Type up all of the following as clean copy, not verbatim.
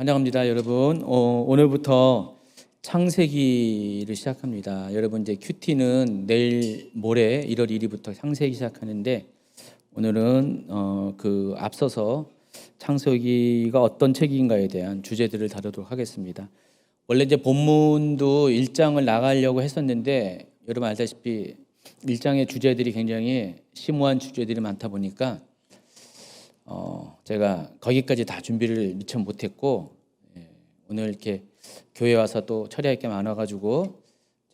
환영합니다, 여러분. 오늘부터 창세기를 시작합니다. 여러분, 이제 큐티는 내일 모레 1월 1일부터 창세기 시작하는데, 오늘은 앞서서 창세기가 어떤 책인가에 대한 주제들을 다루도록 하겠습니다. 원래 이제 본문도 1장을 나가려고 했었는데, 여러분 알다시피 1장의 주제들이 굉장히 심오한 주제들이 많다 보니까 제가 거기까지 다 준비를 미처 못했고, 오늘 이렇게 교회 와서 또 처리할 게 많아가지고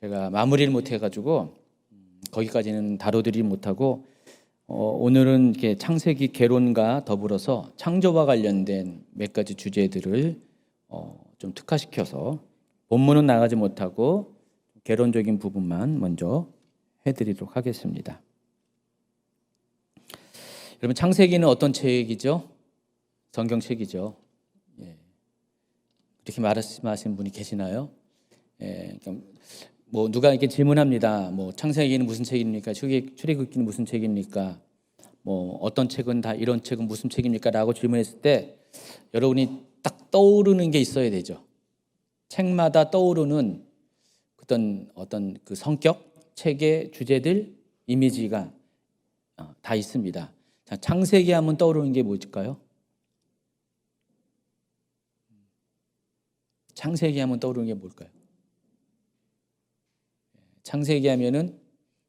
제가 마무리를 못해가지고 거기까지는 다뤄드리지 못하고, 오늘은 이렇게 창세기 개론과 더불어서 창조와 관련된 몇 가지 주제들을 좀 특화시켜서 본문은 나가지 못하고 개론적인 부분만 먼저 해드리도록 하겠습니다. 여러분, 창세기는 어떤 책이죠? 성경책이죠. 이렇게 말씀하시는 분이 계시나요? 뭐 누가 이렇게 질문합니다. 뭐 창세기는 무슨 책입니까? 출애굽기는 무슨 책입니까? 뭐 어떤 책은 다 이런 책은 무슨 책입니까? 라고 질문했을 때 여러분이 딱 떠오르는 게 있어야 되죠. 책마다 떠오르는 어떤 그 성격, 책의 주제들, 이미지가 다 있습니다. 자, 창세기 하면 떠오르는 게 뭘까요? 창세기 하면 떠오르는 게 뭘까요? 창세기 하면은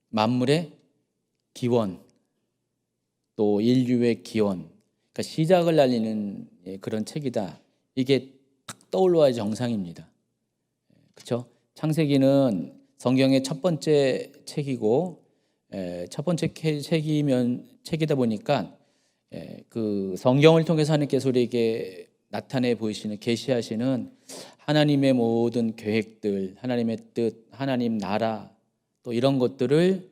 만물의 기원, 또 인류의 기원, 그러니까 시작을 알리는 그런 책이다. 이게 딱 떠올라야 정상입니다. 그렇죠? 창세기는 성경의 첫 번째 책이고, 첫 번째 책이다 보니까 그 성경을 통해서 하나님께서 우리에게 나타내 보이시는, 계시하시는 하나님의 모든 계획들, 하나님의 뜻, 하나님 나라, 또 이런 것들을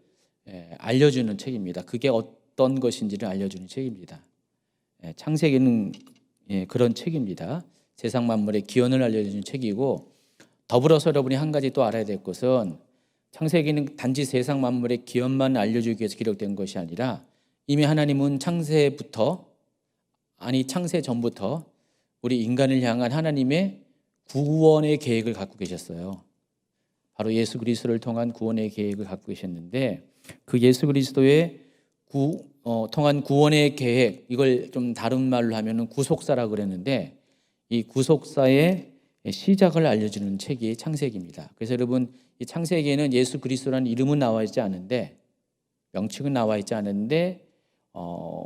알려주는 책입니다. 그게 어떤 것인지를 알려주는 책입니다. 창세기는 그런 책입니다. 세상 만물의 기원을 알려주는 책이고, 더불어서 여러분이 한 가지 또 알아야 될 것은, 창세기는 단지 세상 만물의 기원만 알려주기 위해서 기록된 것이 아니라 이미 하나님은 창세 전부터 우리 인간을 향한 하나님의 구원의 계획을 갖고 계셨어요. 바로 예수 그리스도를 통한 구원의 계획을 갖고 계셨는데, 그 예수 그리스도의 통한 구원의 계획, 이걸 좀 다른 말로 하면은 구속사라고 그랬는데, 이 구속사의 시작을 알려주는 책이 창세기입니다. 그래서 여러분, 이 창세기에는 예수 그리스도라는 이름은 나와 있지 않은데, 명칭은 나와 있지 않은데,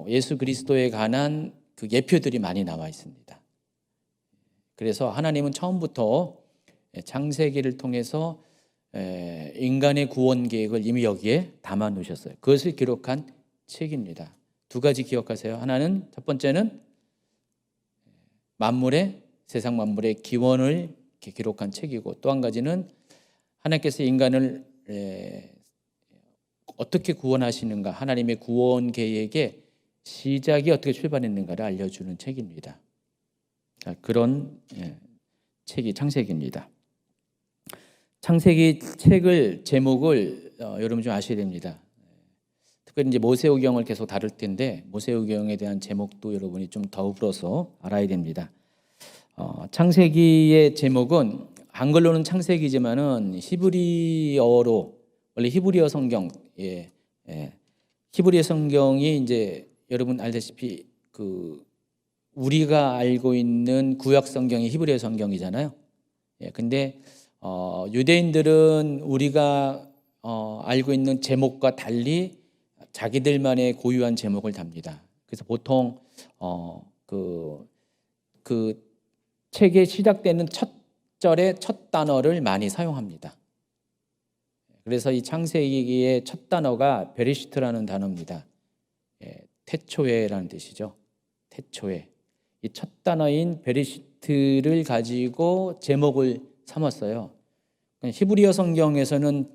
예수 그리스도에 관한 그 예표들이 많이 나와 있습니다. 그래서 하나님은 처음부터 창세기를 통해서 인간의 구원 계획을 이미 여기에 담아 놓으셨어요. 그것을 기록한 책입니다. 두 가지 기억하세요. 하나는, 첫 번째는 세상 만물의 기원을 기록한 책이고, 또 한 가지는 하나님께서 인간을 어떻게 구원하시는가, 하나님의 구원 계획의 시작이 어떻게 출발했는가를 알려주는 책입니다. 그런 책이 창세기입니다. 창세기 책을 제목을 여러분 좀 아셔야 됩니다. 특별히 이제 모세오경을 계속 다룰 텐데, 모세오경에 대한 제목도 여러분이 좀 더불어서 알아야 됩니다. 창세기의 제목은 한글로는 창세기지만은 히브리어로, 원래 히브리어 성경, 히브리어 성경이 이제 여러분 알다시피 우리가 알고 있는 구약 성경이 히브리어 성경이잖아요. 근데 유대인들은 우리가 알고 있는 제목과 달리 자기들만의 고유한 제목을 답니다. 그래서 보통 그 책에 시작되는 첫 절의 첫 단어를 많이 사용합니다. 그래서 이 창세기의 첫 단어가 베리시트라는 단어입니다. 태초에라는 뜻이죠. 태초에. 이 첫 단어인 베리시트를 가지고 제목을 삼았어요. 히브리어 성경에서는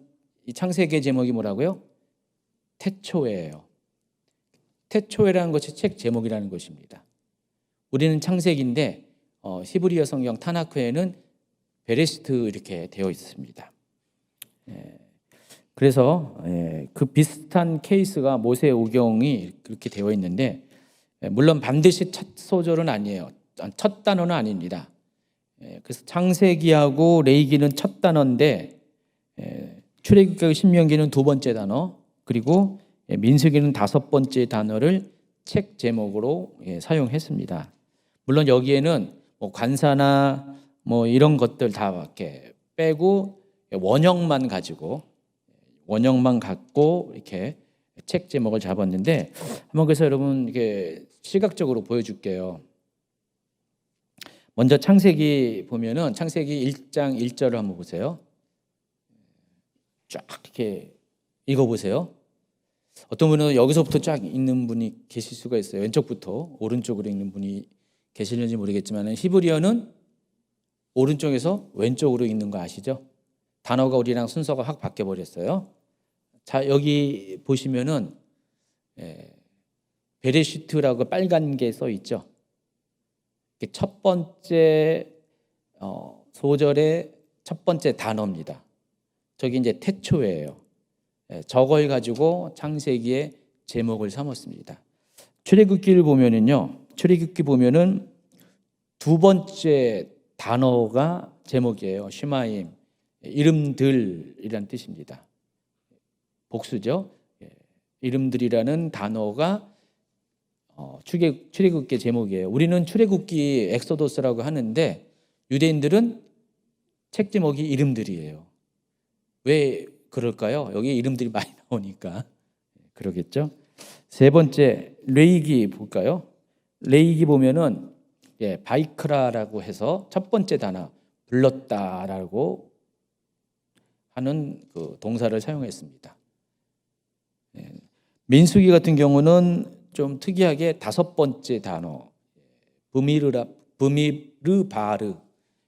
이 창세기의 제목이 뭐라고요? 태초에예요. 태초에라는 것이 책 제목이라는 것입니다. 우리는 창세기인데 히브리어 성경 타나크에는 베레시트 이렇게 되어 있습니다. 그래서 그 비슷한 케이스가 모세오경이 그렇게 되어 있는데, 물론 반드시 첫 소절은 아니에요. 첫 단어는 아닙니다. 그래서 창세기하고 레위기는 첫 단어인데 출애굽기하고 신명기는 두 번째 단어, 그리고 민수기는 다섯 번째 단어를 책 제목으로 사용했습니다. 물론 여기에는 뭐 관사나 뭐 이런 것들 다 이렇게 빼고 원형만 갖고 이렇게 책 제목을 잡았는데, 한번 그래서 여러분 이게 시각적으로 보여줄게요. 먼저 창세기 보면은 창세기 1장 1절을 한번 보세요. 쫙 이렇게 읽어보세요. 어떤 분은 여기서부터 쫙 읽는 분이 계실 수가 있어요. 왼쪽부터 오른쪽으로 읽는 분이 계시는지 모르겠지만 히브리어는 오른쪽에서 왼쪽으로 읽는 거 아시죠? 단어가 우리랑 순서가 확 바뀌어 버렸어요. 자, 여기 보시면은 베레시트라고 빨간 게 써 있죠. 첫 번째 소절의 첫 번째 단어입니다. 저기 이제 태초예요. 저걸 가지고 창세기의 제목을 삼았습니다. 출애굽기를 보면은요, 출애굽기 보면은 두 번째 단어가 제목이에요. 슈마임, 이름들이란 뜻입니다. 복수죠. 이름들이라는 단어가 출애굽기 제목이에요. 우리는 출애굽기 엑소더스라고 하는데 유대인들은 책 제목이 이름들이에요. 왜 그럴까요? 여기 이름들이 많이 나오니까 그러겠죠. 세 번째 레위기 볼까요? 레위기 보면은 바이크라라고 해서 첫 번째 단어 불렀다라고 하는 그 동사를 사용했습니다. 민수기 같은 경우는 좀 특이하게 다섯 번째 단어 브미르바르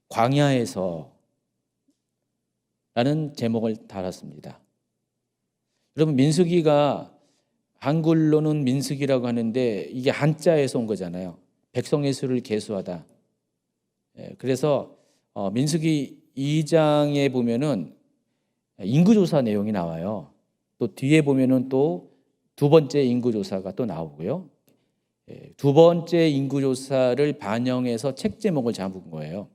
광야에서 라는 제목을 달았습니다. 여러분 민수기가 한글로는 민수기라고 하는데 이게 한자에서 온 거잖아요. 백성의 수를 계수하다. 그래서 민수기 2장에 보면은 인구조사 내용이 나와요. 또 뒤에 보면은 또 두 번째 인구조사가 또 나오고요. 두 번째 인구조사를 반영해서 책 제목을 잡은 거예요.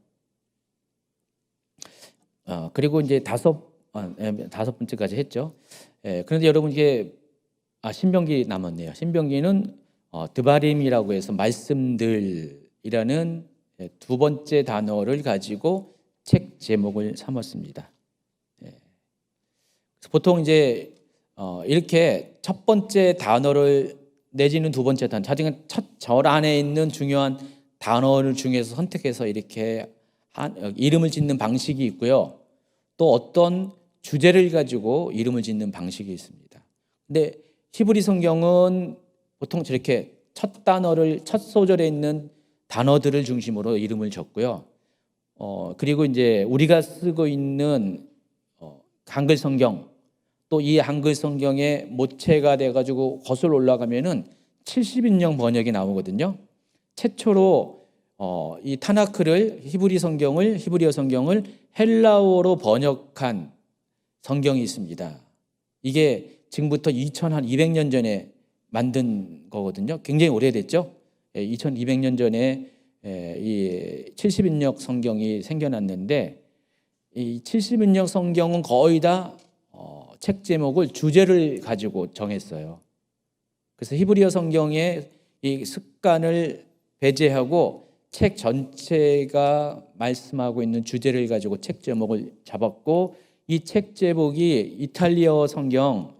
그리고 이제 다섯 번째까지 했죠. 그런데 여러분 이게 신명기 남았네요. 신명기는 드바림이라고 해서 말씀들이라는 두 번째 단어를 가지고 책 제목을 삼았습니다. 보통 이제 이렇게 첫 번째 단어를 내지는 두 번째 단어, 자칭 첫 절 안에 있는 중요한 단어를 중에서 선택해서 이렇게 이름을 짓는 방식이 있고요. 또 어떤 주제를 가지고 이름을 짓는 방식이 있습니다. 근데 히브리 성경은 보통 저렇게 첫 소절에 있는 단어들을 중심으로 이름을 적고요. 그리고 이제 우리가 쓰고 있는 한글 성경, 또 이 한글 성경의 모체가 돼가지고 거슬러 올라가면은 70인용 번역이 나오거든요. 최초로 이 타나크를 히브리어 성경을 헬라어로 번역한 성경이 있습니다. 이게 지금부터 2200년 전에 만든 거거든요. 굉장히 오래됐죠. 2200년 전에 이 70인역 성경이 생겨났는데 이 70인역 성경은 거의 다 책 제목을 주제를 가지고 정했어요. 그래서 히브리어 성경의 이 습관을 배제하고 책 전체가 말씀하고 있는 주제를 가지고 책 제목을 잡았고, 이 책 제목이 이탈리아 성경,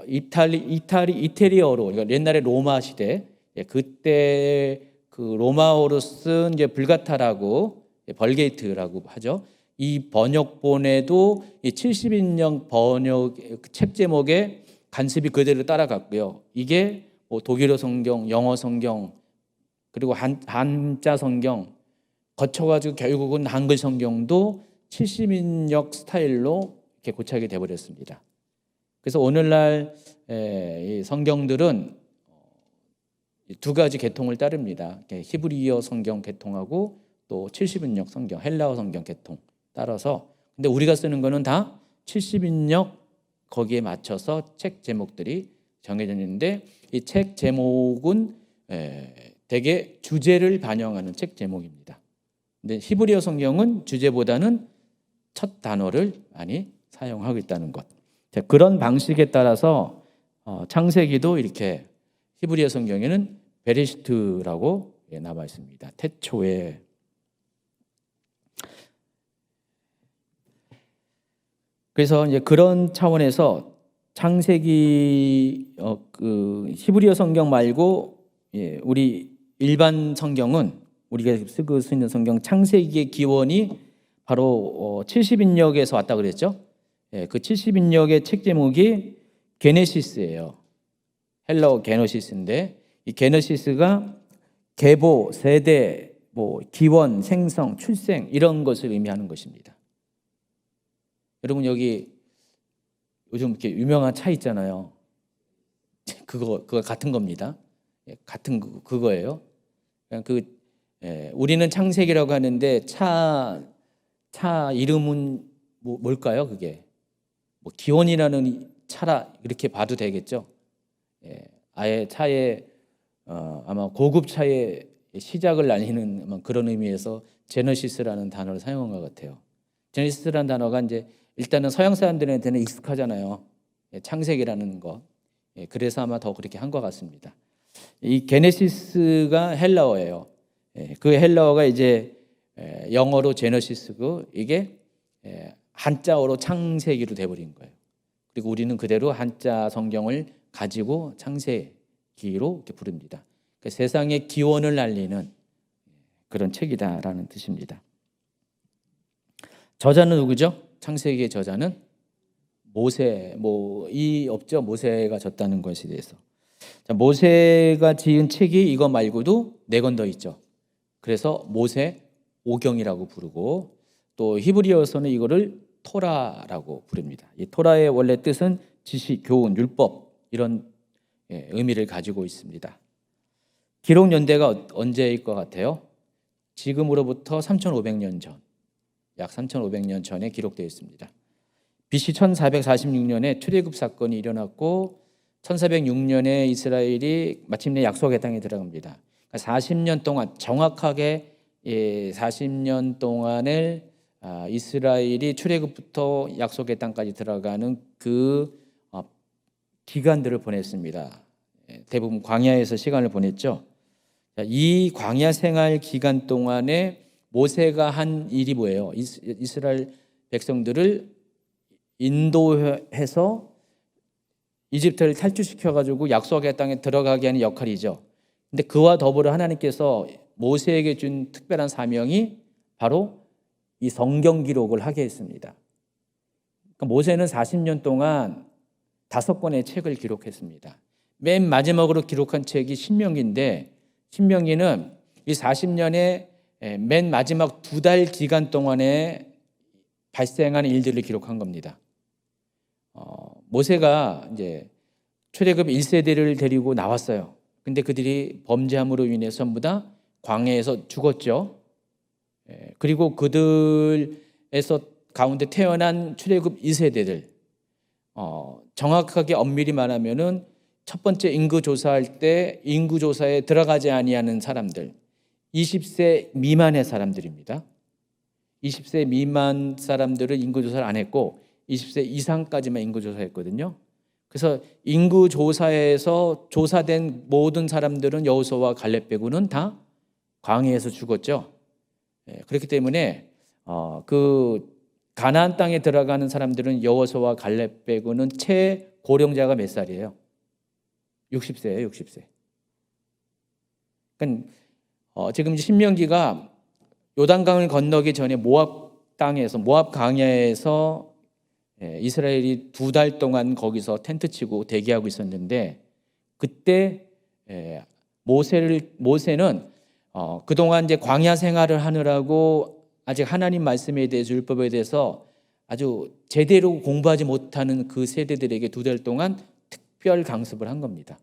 이태리어로, 옛날에 로마 시대, 그때 그 로마어로 쓴 불가타라고 벌게이트라고 하죠. 이 번역본에도 이 70인용 번역 책 제목에 간습이 그대로 따라갔고요. 이게 뭐 독일어 성경, 영어 성경, 그리고 한자 성경 거쳐가지고 결국은 한글 성경도 70인역 스타일로 이렇게 고착이 돼버렸습니다. 그래서 오늘날 이 성경들은 두 가지 계통을 따릅니다. 히브리어 성경 계통하고 또 70인역 성경, 헬라어 성경 계통 따라서. 근데 우리가 쓰는 거는 다 70인역 거기에 맞춰서 책 제목들이 정해져 있는데, 이 책 제목은 대개 주제를 반영하는 책 제목입니다. 근데 히브리어 성경은 주제보다는 첫 단어를 많이 사용하고 있다는 것. 자, 그런 방식에 따라서 창세기도 이렇게 히브리어 성경에는 베레시트라고 나와 있습니다. 태초에. 그래서 이제 그런 차원에서 창세기 그 히브리어 성경 말고 우리 일반 성경은 우리가 쓰고 있는 성경 창세기의 기원이 바로 70인역에서 왔다 그랬죠. 그 70인역의 책 제목이 게네시스예요. 헬라어 게노시스인데 이 게네시스가 계보, 세대, 기원, 생성, 출생 이런 것을 의미하는 것입니다. 여러분 여기 요즘 이렇게 유명한 차 있잖아요. 그거 같은 겁니다. 같은 그거예요. 우리는 창세기라고 하는데 차 이름은 뭘까요? 그게 기원이라는 차라 이렇게 봐도 되겠죠. 아예 차에 아마 고급 차의 시작을 알리는 아마 그런 의미에서 제너시스라는 단어를 사용한 것 같아요. 제너시스라는 단어가 이제 일단은 서양 사람들한테는 익숙하잖아요. 창세기라는 것. 그래서 아마 더 그렇게 한 것 같습니다. 이 게네시스가 헬라어예요. 그 헬라어가 이제 영어로 제너시스고 이게 한자어로 창세기로 돼버린 거예요. 그리고 우리는 그대로 한자 성경을 가지고 창세기로 이렇게 부릅니다. 그러니까 세상의 기원을 알리는 그런 책이다라는 뜻입니다. 저자는 누구죠? 창세기의 저자는 모세, 없죠. 모세가 졌다는 것에 대해서. 자, 모세가 지은 책이 이거 말고도 4권 더 있죠. 그래서 모세 오경이라고 부르고 또 히브리어에서는 이거를 토라라고 부릅니다. 이 토라의 원래 뜻은 지식, 교훈, 율법 이런 의미를 가지고 있습니다. 기록 연대가 언제일 것 같아요? 지금으로부터 3,500년 전, 약 3,500년 전에 기록되어 있습니다. BC 1446년에 출애굽 사건이 일어났고 1406년에 이스라엘이 마침내 약속의 땅에 들어갑니다. 그러니까 40년 동안 정확하게 40년 동안을 이스라엘이 출애굽부터 약속의 땅까지 들어가는 그 기간들을 보냈습니다. 대부분 광야에서 시간을 보냈죠. 이 광야 생활 기간 동안에 모세가 한 일이 뭐예요? 이스라엘 백성들을 인도해서 이집트를 탈출시켜가지고 약속의 땅에 들어가게 하는 역할이죠. 근데 그와 더불어 하나님께서 모세에게 준 특별한 사명이 바로 이 성경 기록을 하게 했습니다. 그러니까 모세는 40년 동안 5권의 책을 기록했습니다. 맨 마지막으로 기록한 책이 신명기인데 신명기는 이 40년의 맨 마지막 2달 기간 동안에 발생한 일들을 기록한 겁니다. 모세가 이제 출애굽 1세대를 데리고 나왔어요. 근데 그들이 범죄함으로 인해서 전부 다 광야에서 죽었죠. 그리고 그들에서 가운데 태어난 출애굽 2세대들 정확하게 엄밀히 말하면은 첫 번째 인구 조사할 때 인구 조사에 들어가지 아니하는 사람들 20세 미만의 사람들입니다. 20세 미만 사람들은 인구 조사를 안 했고 20세 이상까지만 인구 조사했거든요. 그래서 인구 조사에서 조사된 모든 사람들은 여호수아와 갈렙 빼고는 다 광야에서 죽었죠. 그렇기 때문에 그 가나안 땅에 들어가는 사람들은 여호수아와 갈렙 빼고는 최고령자가 몇 살이에요? 60세예요, 60세. 그러니까 지금 신명기가 요단강을 건너기 전에 모압 땅에서 모압 광야에서 이스라엘이 2달 동안 거기서 텐트 치고 대기하고 있었는데 그때 모세는 그동안 이제 광야 생활을 하느라고 아직 하나님 말씀에 대해서 율법에 대해서 아주 제대로 공부하지 못하는 그 세대들에게 2달 동안 특별 강습을 한 겁니다.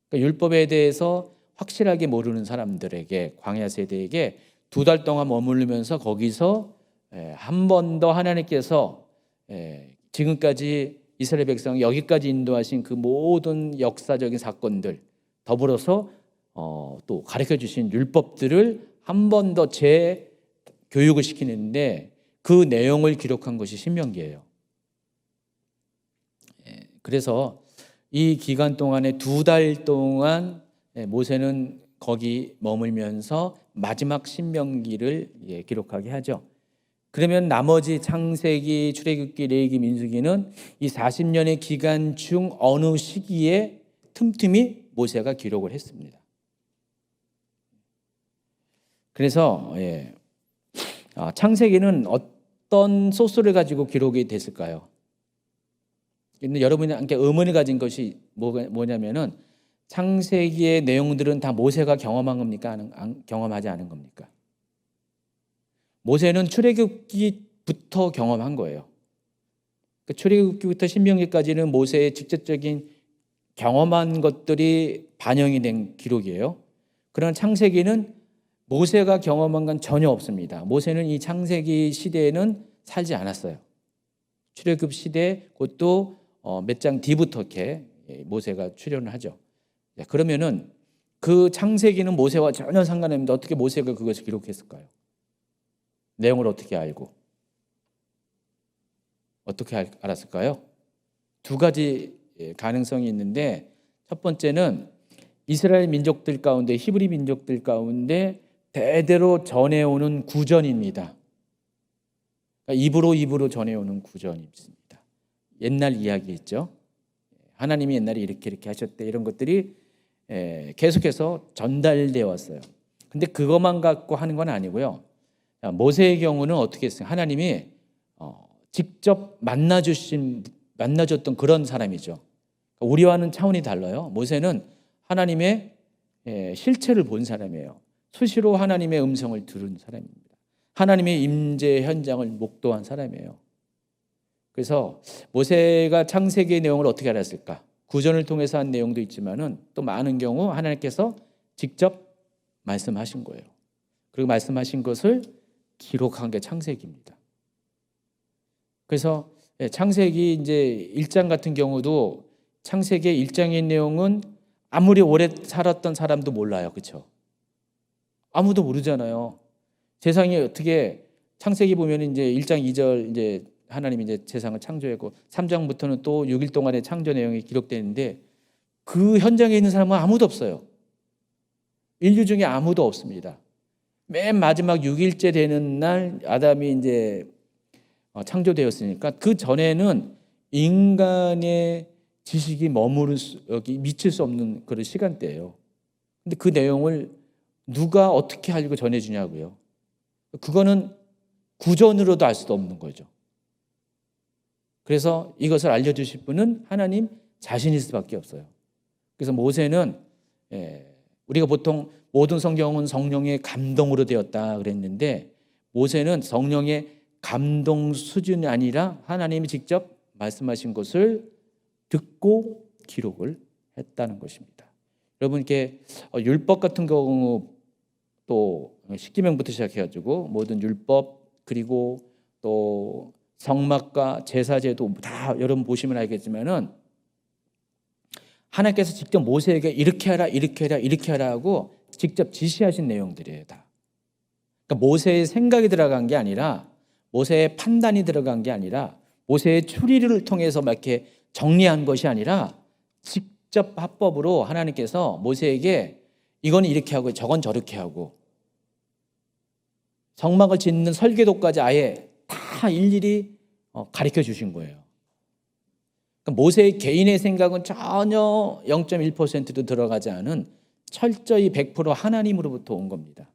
그러니까 율법에 대해서 확실하게 모르는 사람들에게 광야 세대에게 2달 동안 머무르면서 거기서 한 번 더 하나님께서 지금까지 이스라엘 백성 여기까지 인도하신 그 모든 역사적인 사건들 더불어서 또 가르쳐 주신 율법들을 한 번 더 재교육을 시키는데 그 내용을 기록한 것이 신명기예요. 그래서 이 기간 동안에 2달 동안 모세는 거기 머물면서 마지막 신명기를 기록하게 하죠. 그러면 나머지 창세기, 출애굽기, 레위기, 민수기는 이 40년의 기간 중 어느 시기에 틈틈이 모세가 기록을 했습니다. 그래서 창세기는 어떤 소스를 가지고 기록이 됐을까요? 근데 여러분이 함께 의문을 가진 것이 뭐냐면은 창세기의 내용들은 다 모세가 경험한 겁니까? 경험하지 않은 겁니까? 모세는 출애굽기부터 경험한 거예요. 그러니까 출애굽기부터 신명기까지는 모세의 직접적인 경험한 것들이 반영이 된 기록이에요. 그러나 창세기는 모세가 경험한 건 전혀 없습니다. 모세는 이 창세기 시대에는 살지 않았어요. 출애굽 시대 그것도 몇 장 뒤부터 이렇게 모세가 출연을 하죠. 그러면은 그 창세기는 모세와 전혀 상관없는데 어떻게 모세가 그것을 기록했을까요? 내용을 어떻게 알고 어떻게 알았을까요? 2가지 가능성이 있는데 첫 번째는 이스라엘 민족들 가운데 히브리 민족들 가운데 대대로 전해오는 구전입니다. 입으로 전해오는 구전이 있습니다. 옛날 이야기 있죠. 하나님이 옛날에 이렇게 하셨대 이런 것들이 계속해서 전달되어 왔어요. 근데 그것만 갖고 하는 건 아니고요. 모세의 경우는 어떻게 했어요? 하나님이 직접 만나줬던 그런 사람이죠. 우리와는 차원이 달라요. 모세는 하나님의 실체를 본 사람이에요. 수시로 하나님의 음성을 들은 사람입니다. 하나님의 임재 현장을 목도한 사람이에요. 그래서 모세가 창세기의 내용을 어떻게 알았을까? 구전을 통해서 한 내용도 있지만은 또 많은 경우 하나님께서 직접 말씀하신 거예요. 그리고 말씀하신 것을 기록한 게 창세기입니다. 그래서 창세기 이제 1장 같은 경우도 창세기 1장의 내용은 아무리 오래 살았던 사람도 몰라요. 그렇죠? 아무도 모르잖아요. 세상이 어떻게 창세기 보면 이제 1장 2절 이제 하나님이 이제 세상을 창조했고 3장부터는 또 6일 동안의 창조 내용이 기록되는데 그 현장에 있는 사람은 아무도 없어요. 인류 중에 아무도 없습니다. 맨 마지막 6일째 되는 날 아담이 이제 창조되었으니까 그 전에는 인간의 지식이 미칠 수 없는 그런 시간대예요. 근데 그 내용을 누가 어떻게 알고 전해주냐고요. 그거는 구전으로도 알 수도 없는 거죠. 그래서 이것을 알려주실 분은 하나님 자신일 수밖에 없어요. 그래서 모세는 우리가 보통 모든 성경은 성령의 감동으로 되었다 그랬는데 모세는 성령의 감동 수준이 아니라 하나님이 직접 말씀하신 것을 듣고 기록을 했다는 것입니다. 여러분께 율법 같은 경우 또 십계명부터 시작해가지고 모든 율법 그리고 또 성막과 제사제도 다 여러분 보시면 알겠지만은 하나님께서 직접 모세에게 이렇게 하라 이렇게 하라 이렇게 하라 하고 직접 지시하신 내용들이에요. 다. 그러니까 모세의 생각이 들어간 게 아니라 모세의 판단이 들어간 게 아니라 모세의 추리를 통해서 막 이렇게 정리한 것이 아니라 직접 합법으로 하나님께서 모세에게 이건 이렇게 하고 저건 저렇게 하고 성막을 짓는 설계도까지 아예 다 일일이 가르쳐 주신 거예요. 그러니까 모세의 개인의 생각은 전혀 0.1%도 들어가지 않은 철저히 100% 하나님으로부터 온 겁니다.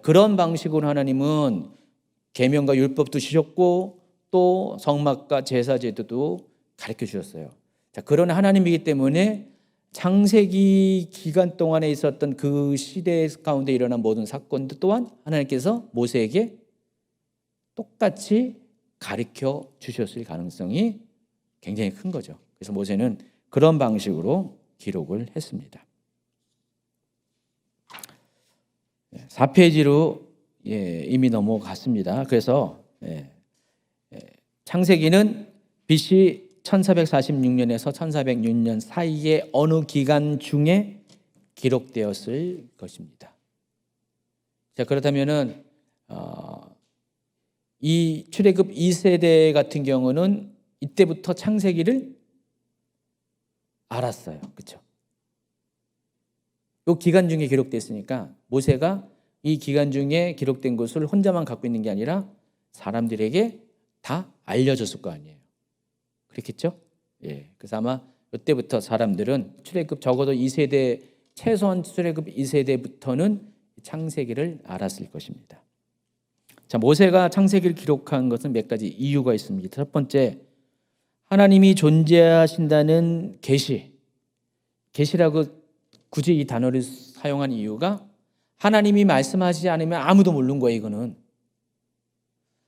그런 방식으로 하나님은 계명과 율법도 주셨고 또 성막과 제사제도도 가르쳐 주셨어요. 자, 그런 하나님이기 때문에 창세기 기간 동안에 있었던 그 시대 가운데 일어난 모든 사건도 또한 하나님께서 모세에게 똑같이 가르쳐 주셨을 가능성이 굉장히 큰 거죠. 그래서 모세는 그런 방식으로 기록을 했습니다. 4페이지로 이미 넘어갔습니다. 그래서 창세기는 BC 1446년에서 1406년 사이의 어느 기간 중에 기록되었을 것입니다. 자, 그렇다면은 이 출애굽 2세대 같은 경우는 이때부터 창세기를 알았어요. 그렇죠? 이 기간 중에 기록됐으니까 모세가 이 기간 중에 기록된 것을 혼자만 갖고 있는 게 아니라 사람들에게 다 알려줬을 거 아니에요. 그렇겠죠? 예. 그래서 아마 이때부터 사람들은 출애굽 적어도 2세대, 최소한 출애굽 2세대부터는 창세기를 알았을 것입니다. 자, 모세가 창세기를 기록한 것은 몇 가지 이유가 있습니다. 첫 번째, 하나님이 존재하신다는 계시라고 굳이 이 단어를 사용한 이유가 하나님이 말씀하지 않으면 아무도 모르는 거예요. 이거는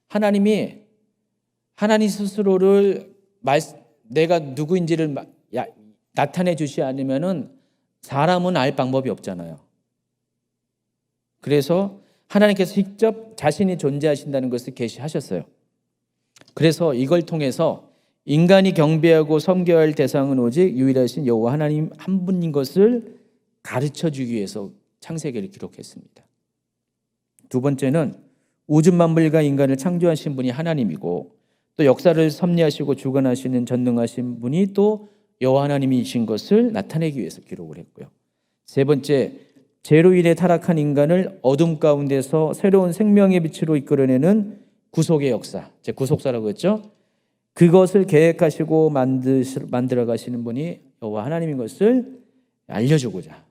하나님 스스로를 내가 누구인지를 나타내 주시 않으면은 사람은 알 방법이 없잖아요. 그래서 하나님께서 직접 자신이 존재하신다는 것을 계시하셨어요. 그래서 이걸 통해서 인간이 경배하고 섬겨야 할 대상은 오직 유일하신 여호와 하나님 한 분인 것을 가르쳐 주기 위해서 창세기를 기록했습니다. 두 번째는 우주 만물과 인간을 창조하신 분이 하나님이고 또 역사를 섭리하시고 주관하시는 전능하신 분이 또 여호와 하나님이신 것을 나타내기 위해서 기록을 했고요. 세 번째, 죄로 인해 타락한 인간을 어둠 가운데서 새로운 생명의 빛으로 이끌어내는 구속의 역사, 제 구속사라고 했죠. 그것을 계획하시고 만들어 가시는 분이 여호와 하나님인 것을 알려주고자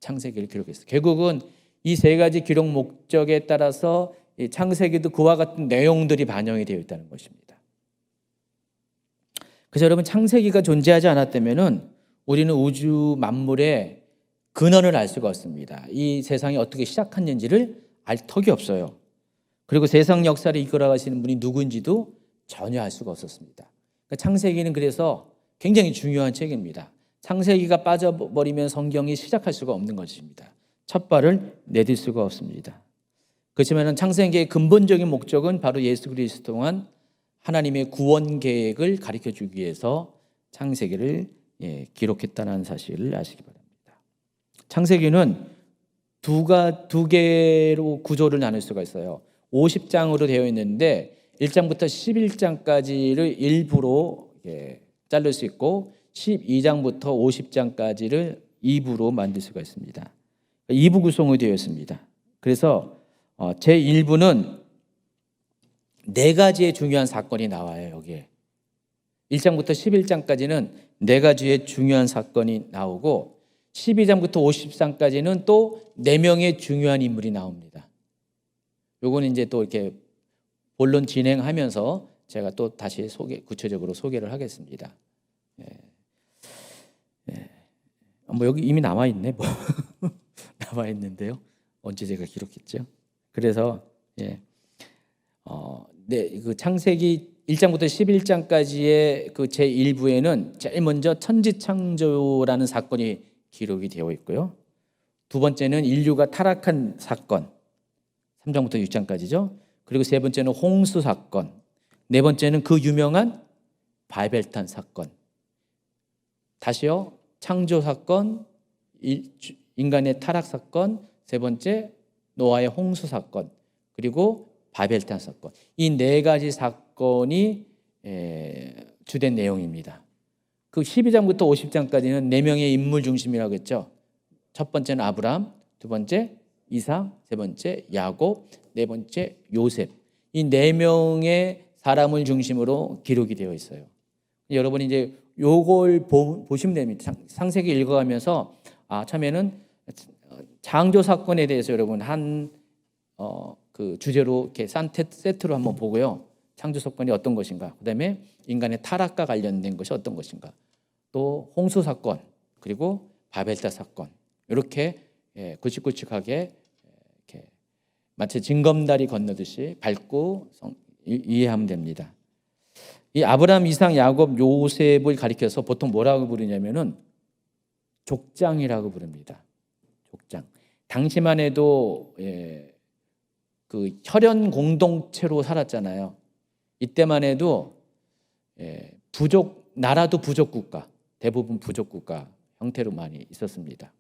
창세기를 기록했어요. 결국은 이 세 가지 기록 목적에 따라서 이 창세기도 그와 같은 내용들이 반영이 되어 있다는 것입니다. 그래서 여러분, 창세기가 존재하지 않았다면은 우리는 우주 만물의 근원을 알 수가 없습니다. 이 세상이 어떻게 시작했는지를 알 턱이 없어요. 그리고 세상 역사를 이끌어가시는 분이 누구인지도 전혀 알 수가 없었습니다. 그러니까 창세기는 그래서 굉장히 중요한 책입니다. 창세기가 빠져버리면 성경이 시작할 수가 없는 것입니다. 첫 발을 내딜 수가 없습니다. 그렇지만 창세기의 근본적인 목적은 바로 예수 그리스도 통한 하나님의 구원 계획을 가르쳐주기 위해서 창세기를 기록했다는 사실을 아시기 바랍니다. 창세기는 두 개로 구조를 나눌 수가 있어요. 50장으로 되어 있는데 1장부터 11장까지를 일부로 자를 수 있고 12장부터 50장까지를 2부로 만들 수가 있습니다. 2부 구성으로 되어 있습니다. 그래서 제1부는 네 가지의 중요한 사건이 나와요. 여기에 1장부터 11장까지는 네 가지의 중요한 사건이 나오고 12장부터 50장까지는 또 4명의 중요한 인물이 나옵니다. 요거는 이제 또 이렇게 본론 진행하면서 제가 또 다시 구체적으로 소개를 하겠습니다. 뭐 여기 이미 나와 있네. 뭐 나와 있는데요. 언제 제가 기록했죠? 그래서 그 창세기 1장부터 11장까지의 그 제1부에는 제일 먼저 천지창조라는 사건이 기록이 되어 있고요. 두 번째는 인류가 타락한 사건, 3장부터 6장까지죠. 그리고 세 번째는 홍수 사건, 네 번째는 그 유명한 바벨탑 사건. 다시요, 창조 사건, 인간의 타락 사건, 세 번째 노아의 홍수 사건, 그리고 바벨탑 사건. 이 네 가지 사건이 주된 내용입니다. 그 12장부터 50장까지는 4명의 인물 중심이라고 했죠. 첫 번째는 아브라함, 두 번째 이삭, 세 번째 야곱, 네 번째 요셉. 이 4명의 사람을 중심으로 기록이 되어 있어요. 여러분이 이제 요걸 보시면 됩니다. 창세기 읽어가면서 처음에는 창조 사건에 대해서 여러분 그 주제로 이렇게 세트로 한번 보고요. 창조 사건이 어떤 것인가, 그다음에 인간의 타락과 관련된 것이 어떤 것인가, 또 홍수 사건, 그리고 바벨탑 사건, 이렇게 굵직굵직하게 이렇게 마치 징검다리 건너듯이 밟고 이해하면 됩니다. 이 아브라함, 이삭, 야곱, 요셉을 가리켜서 보통 뭐라고 부르냐면은 족장이라고 부릅니다. 족장. 당시만 해도 그 혈연 공동체로 살았잖아요. 이때만 해도 나라도 부족 국가, 대부분 부족 국가 형태로 많이 있었습니다.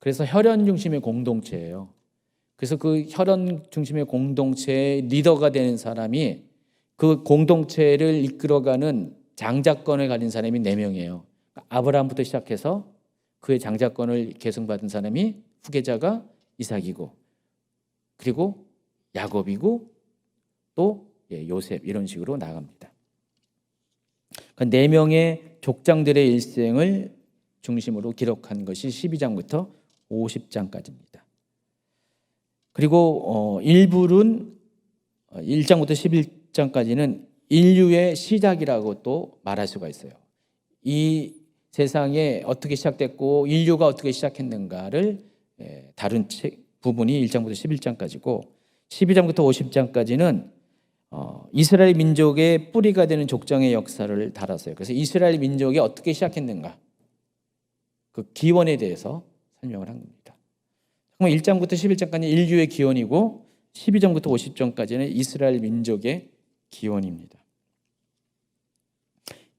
그래서 혈연 중심의 공동체예요. 그래서 그 혈연 중심의 공동체의 리더가 되는 사람이 그 공동체를 이끌어가는 장자권을 가진 사람이 4명이에요. 아브라함부터 시작해서 그의 장자권을 계승받은 사람이 후계자가 이삭이고, 그리고 야곱이고, 또 요셉, 이런 식으로 나갑니다. 그 4명의 족장들의 일생을 중심으로 기록한 것이 12장부터 50장까지입니다. 그리고 일부는 1장부터 11장까지는 인류의 시작이라고 또 말할 수가 있어요. 이 세상에 어떻게 시작됐고 인류가 어떻게 시작했는가를 다룬 부분이 1장부터 11장까지고, 12장부터 50장까지는 이스라엘 민족의 뿌리가 되는 족장의 역사를 다뤘어요. 그래서 이스라엘 민족이 어떻게 시작했는가, 그 기원에 대해서 설명을 한 겁니다. 1장부터 11장까지는 인류의 기원이고 12장부터 50장까지는 이스라엘 민족의 기원입니다.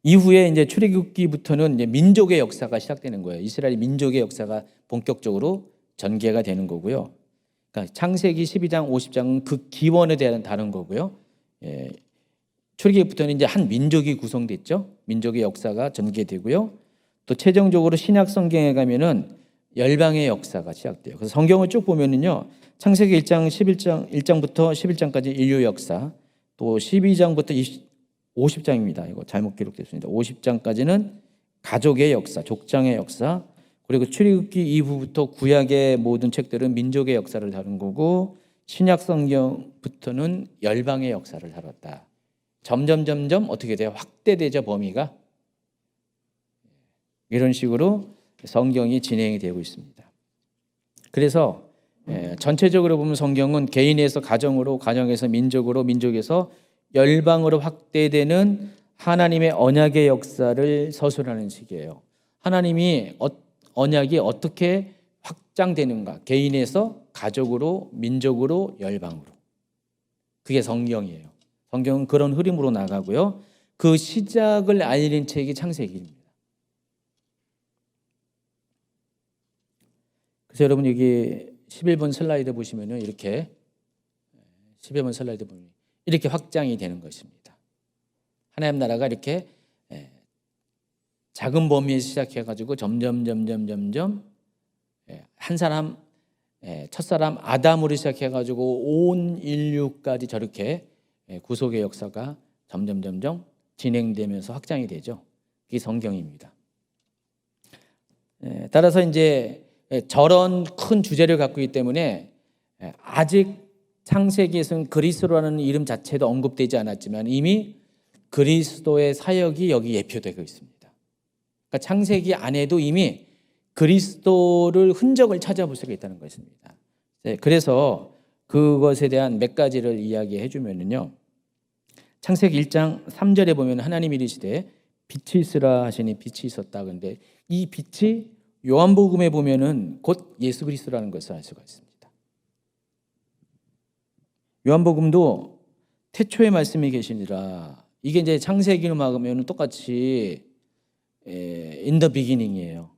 이후에 이제 출애굽기부터는 이제 민족의 역사가 시작되는 거예요. 이스라엘 민족의 역사가 본격적으로 전개가 되는 거고요. 그러니까 창세기 12장, 50장은 그 기원에 대한 다른 거고요. 출애굽기부터는 이제 한 민족이 구성됐죠. 민족의 역사가 전개되고요. 또 최종적으로 신약 성경에 가면은 열방의 역사가 시작돼요. 그래서 성경을 쭉 보면은요, 창세기 1장, 1장부터 11장까지 인류 역사, 또 12장부터 50장입니다. 이거 잘못 기록됐습니다. 50장까지는 가족의 역사, 족장의 역사, 그리고 출애굽기 이후부터 구약의 모든 책들은 민족의 역사를 다룬 거고, 신약 성경부터는 열방의 역사를 다뤘다. 점점 어떻게 돼요? 확대되죠, 범위가. 이런 식으로 성경이 진행이 되고 있습니다. 그래서 전체적으로 보면 성경은 개인에서 가정으로, 가정에서 민족으로, 민족에서 열방으로 확대되는 하나님의 언약의 역사를 서술하는 식이에요. 하나님이 언약이 어떻게 확장되는가, 개인에서 가족으로, 민족으로, 열방으로. 그게 성경이에요. 성경은 그런 흐름으로 나가고요. 그 시작을 알린 책이 창세기입니다. 그래서 여러분 여기 11번 슬라이드 보시면은 이렇게 11번 슬라이드 보면 이렇게 확장이 되는 것입니다. 하나님 나라가 이렇게 작은 범위에서 시작해가지고 점점 한 사람, 첫사람 아담으로 시작해가지고 온 인류까지 저렇게 구속의 역사가 점점 진행되면서 확장이 되죠. 그게 성경입니다. 따라서 이제 저런 큰 주제를 갖고 있기 때문에 아직 창세기에서는 그리스도라는 이름 자체도 언급되지 않았지만 이미 그리스도의 사역이 여기 예표되고 있습니다. 그러니까 창세기 안에도 이미 그리스도를 흔적을 찾아볼 수가 있다는 것입니다. 그래서 그것에 대한 몇 가지를 이야기해 주면은요, 창세기 1장 3절에 보면 하나님이 이르시되 빛이 있으라 하시니 빛이 있었다. 그런데 이 빛이 요한복음에 보면은 곧 예수 그리스도라는 것을 알 수가 있습니다. 요한복음도 태초에 말씀이 계시니라. 이게 이제 창세기로 막으면 똑같이 in the beginning이에요.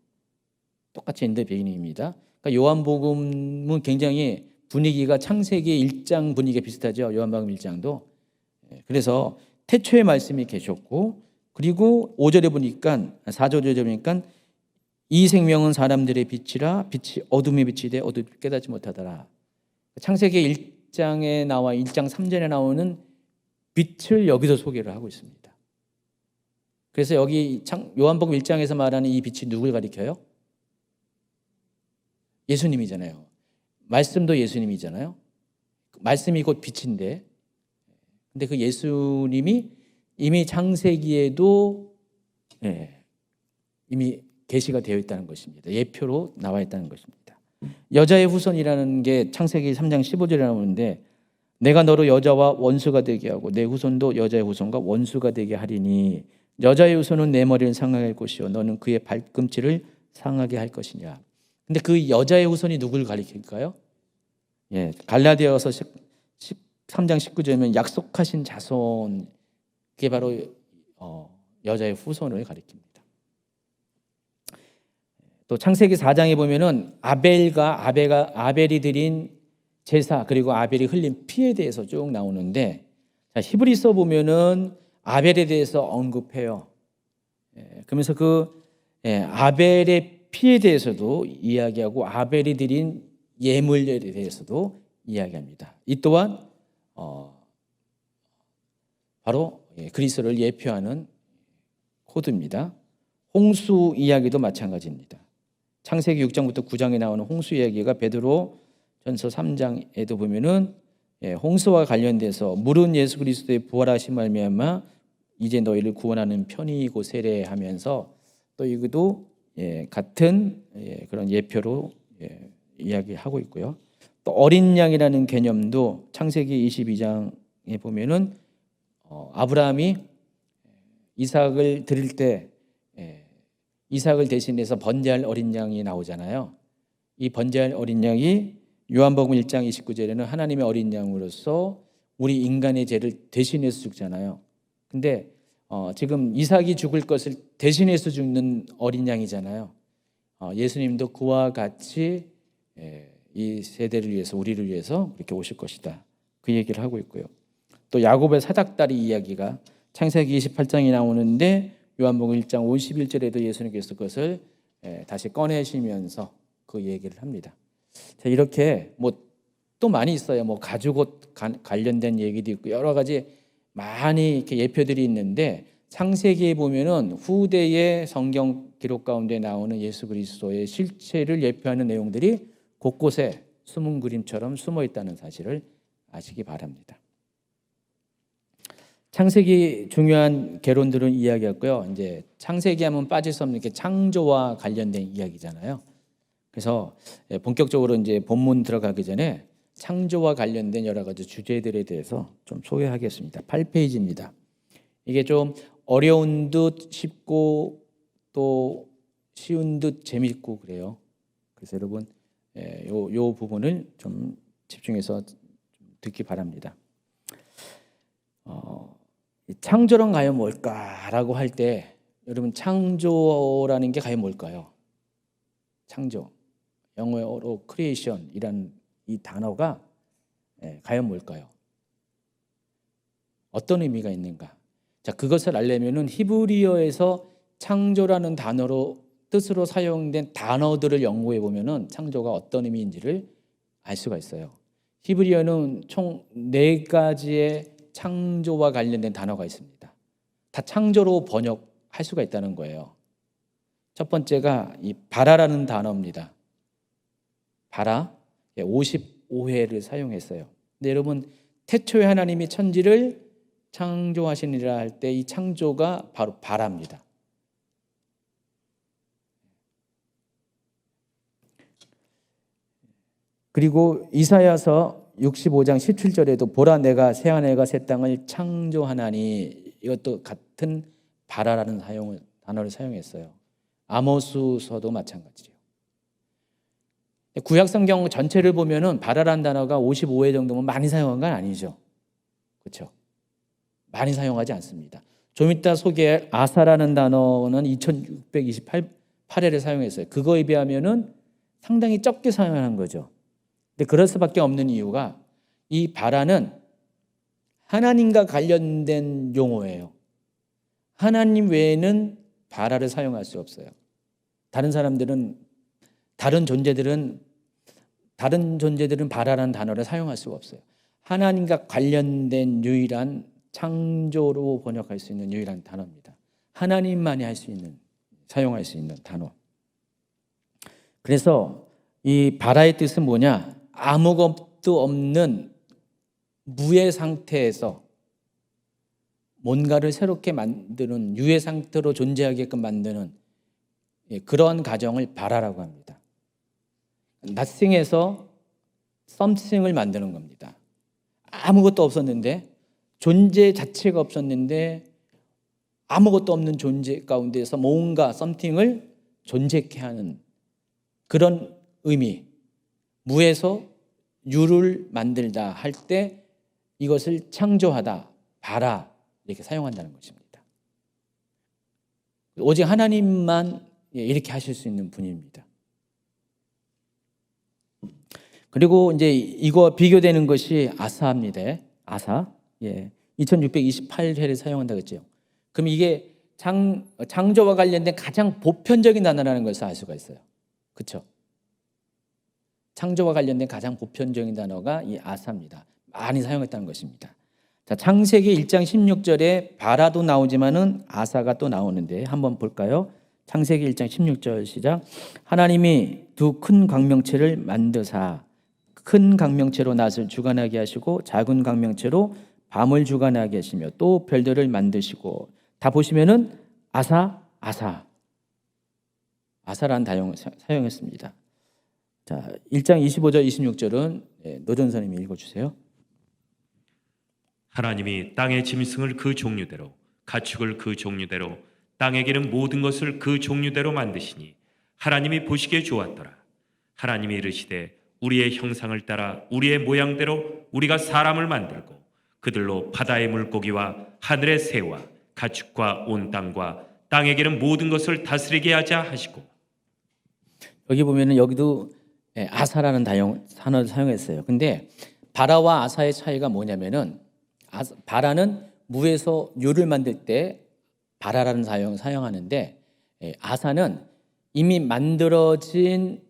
똑같이 in the beginning입니다. 그러니까 요한복음은 굉장히 분위기가 창세기 1장 분위기가 비슷하죠. 요한복음 1장도. 그래서 태초에 말씀이 계셨고, 그리고 5절에 보니까 4절에 보니까 이 생명은 사람들의 빛이라 빛이 어둠에 비치되 어둠이 깨닫지 못하더라. 창세기 1장에 나와 1장 3절에 나오는 빛을 여기서 소개를 하고 있습니다. 그래서 여기 요한복음 1장에서 말하는 이 빛이 누굴 가리켜요? 예수님이잖아요. 말씀도 예수님이잖아요. 말씀이 곧 빛인데, 근데 그 예수님이 이미 창세기에도 이미 계시가 되어 있다는 것입니다. 예표로 나와 있다는 것입니다. 여자의 후손이라는 게 창세기 3장 15절에 나오는데, 내가 너로 여자와 원수가 되게 하고 내 후손도 여자의 후손과 원수가 되게 하리니 여자의 후손은 내 머리를 상하게 할 것이요 너는 그의 발꿈치를 상하게 할 것이냐. 근데 그 여자의 후손이 누굴 가리킬까요? 갈라디아서 3장 19절이면 약속하신 자손, 그게 바로 여자의 후손을 가리킵니다. 또 창세기 4장에 보면은 아벨이 드린 제사 그리고 아벨이 흘린 피에 대해서 쭉 나오는데, 자, 히브리서 보면은 아벨에 대해서 언급해요. 그러면서 아벨의 피에 대해서도 이야기하고 아벨이 드린 예물에 대해서도 이야기합니다. 이 또한 바로 그리스도를 예표하는 코드입니다. 홍수 이야기도 마찬가지입니다. 창세기 6장부터 9장에 나오는 홍수 이야기가 베드로 전서 3장에도 보면은 홍수와 관련돼서 물은 예수 그리스도의 부활하심 말미암아 이제 너희를 구원하는 편이고 세례하면서 또 이것도 같은 그런 예표로 이야기하고 있고요. 또 어린 양이라는 개념도 창세기 22장에 보면은 아브라함이 이삭을 드릴 때 이삭을 대신해서 번제할 어린 양이 나오잖아요. 이 번제할 어린 양이 요한복음 1장 29절에는 하나님의 어린 양으로서 우리 인간의 죄를 대신해서 죽잖아요. 근데 지금 이삭이 죽을 것을 대신해서 죽는 어린 양이잖아요. 예수님도 그와 같이 이 세대를 위해서 우리를 위해서 이렇게 오실 것이다. 그 얘기를 하고 있고요. 또 야곱의 사닥다리 이야기가 창세기 28장에 나오는데 요한복음 1장 51절에도 예수님께서 그것을 다시 꺼내시면서 그 얘기를 합니다. 자, 이렇게 또 많이 있어요. 가죽 옷 관련된 얘기도 있고 여러 가지 많이 이렇게 예표들이 있는데, 창세기에 보면은 후대의 성경 기록 가운데 나오는 예수 그리스도의 실체를 예표하는 내용들이 곳곳에 숨은 그림처럼 숨어 있다는 사실을 아시기 바랍니다. 창세기 중요한 개론들은 이야기했고요. 이제 창세기 하면 빠질 수 없는 게 창조와 관련된 이야기잖아요. 그래서 본격적으로 이제 본문 들어가기 전에 창조와 관련된 여러 가지 주제들에 대해서 좀 소개하겠습니다. 8페이지입니다. 이게 좀 어려운 듯 쉽고 또 쉬운 듯 재밌고 그래요. 그래서 여러분 요 부분을 좀 집중해서 듣기 바랍니다. 창조란 과연 뭘까라고 할 때 여러분 창조라는 게 과연 뭘까요? 창조, 영어로 creation이라는 이 단어가 과연 뭘까요? 어떤 의미가 있는가? 자, 그것을 알려면은 히브리어에서 창조라는 뜻으로 사용된 단어들을 연구해 보면은 창조가 어떤 의미인지를 알 수가 있어요. 히브리어는 총 4가지의 창조와 관련된 단어가 있습니다. 다 창조로 번역할 수가 있다는 거예요. 첫 번째가 이 바라라는 단어입니다. 바라 55회를 사용했어요. 근데 여러분 태초에 하나님이 천지를 창조하시니라 할 때 이 창조가 바로 바라입니다. 그리고 이사야서 65장 17절에도 보라 내가 새하늘과 새 땅을 창조하나니, 이것도 같은 바라라는 단어를 사용했어요. 아모스서도 마찬가지예요. 구약 성경 전체를 보면은 바라라는 단어가 55회 정도면 많이 사용한 건 아니죠. 그렇죠? 많이 사용하지 않습니다. 좀 이따 소개할 아사라는 단어는 2628회를 사용했어요. 그거에 비하면은 상당히 적게 사용하는 거죠. 근데 그럴 수밖에 없는 이유가 이 바라는 하나님과 관련된 용어예요. 하나님 외에는 바라를 사용할 수 없어요. 다른 존재들은 바라라는 단어를 사용할 수가 없어요. 하나님과 관련된 유일한 창조로 번역할 수 있는 유일한 단어입니다. 하나님만이 사용할 수 있는 단어. 그래서 이 바라의 뜻은 뭐냐? 아무것도 없는 무의 상태에서 뭔가를 새롭게 만드는, 유의 상태로 존재하게끔 만드는 그런 과정을 바라라고 합니다. nothing에서 something을 만드는 겁니다. 아무것도 없었는데, 존재 자체가 없었는데 아무것도 없는 존재 가운데서 뭔가 something을 존재케 하는 그런 의미, 무에서 유를 만들다 할 때 이것을 창조하다, 바라 이렇게 사용한다는 것입니다. 오직 하나님만 이렇게 하실 수 있는 분입니다. 그리고 이제 이거 비교되는 것이 아사입니다. 아사. 2628회를 사용한다고 했죠. 그럼 이게 창조와 관련된 가장 보편적인 단어라는 것을 알 수가 있어요. 그렇죠? 창조와 관련된 가장 보편적인 단어가 이 아사입니다. 많이 사용했다는 것입니다. 자, 창세기 1장 16절에 바라도 나오지만은 아사가 또 나오는데 한번 볼까요? 창세기 1장 16절 시작. 하나님이 두 큰 광명체를 만드사 큰 광명체로 낫을 주관하게 하시고 작은 광명체로 밤을 주관하게 하시며 또 별들을 만드시고 다 보시면은 아사라는 단어를 사용했습니다. 자, 1장 25절 26절은 노전선님이 읽어주세요. 하나님이 땅의 짐승을 그 종류대로 가축을 그 종류대로 땅에 기는 모든 것을 그 종류대로 만드시니 하나님이 보시기에 좋았더라. 하나님이 이르시되 우리의 형상을 따라 우리의 모양대로 우리가 사람을 만들고 그들로 바다의 물고기와 하늘의 새와 가축과 온 땅과 땅에 기는 모든 것을 다스리게 하자 하시고. 여기 보면은 여기도 아사라는 단어를 사용했어요. 근데 바라와 아사의 차이가 뭐냐면은 바라는 무에서 유를 만들 때 바라라는 사용하는데 아사는 이미 만들어진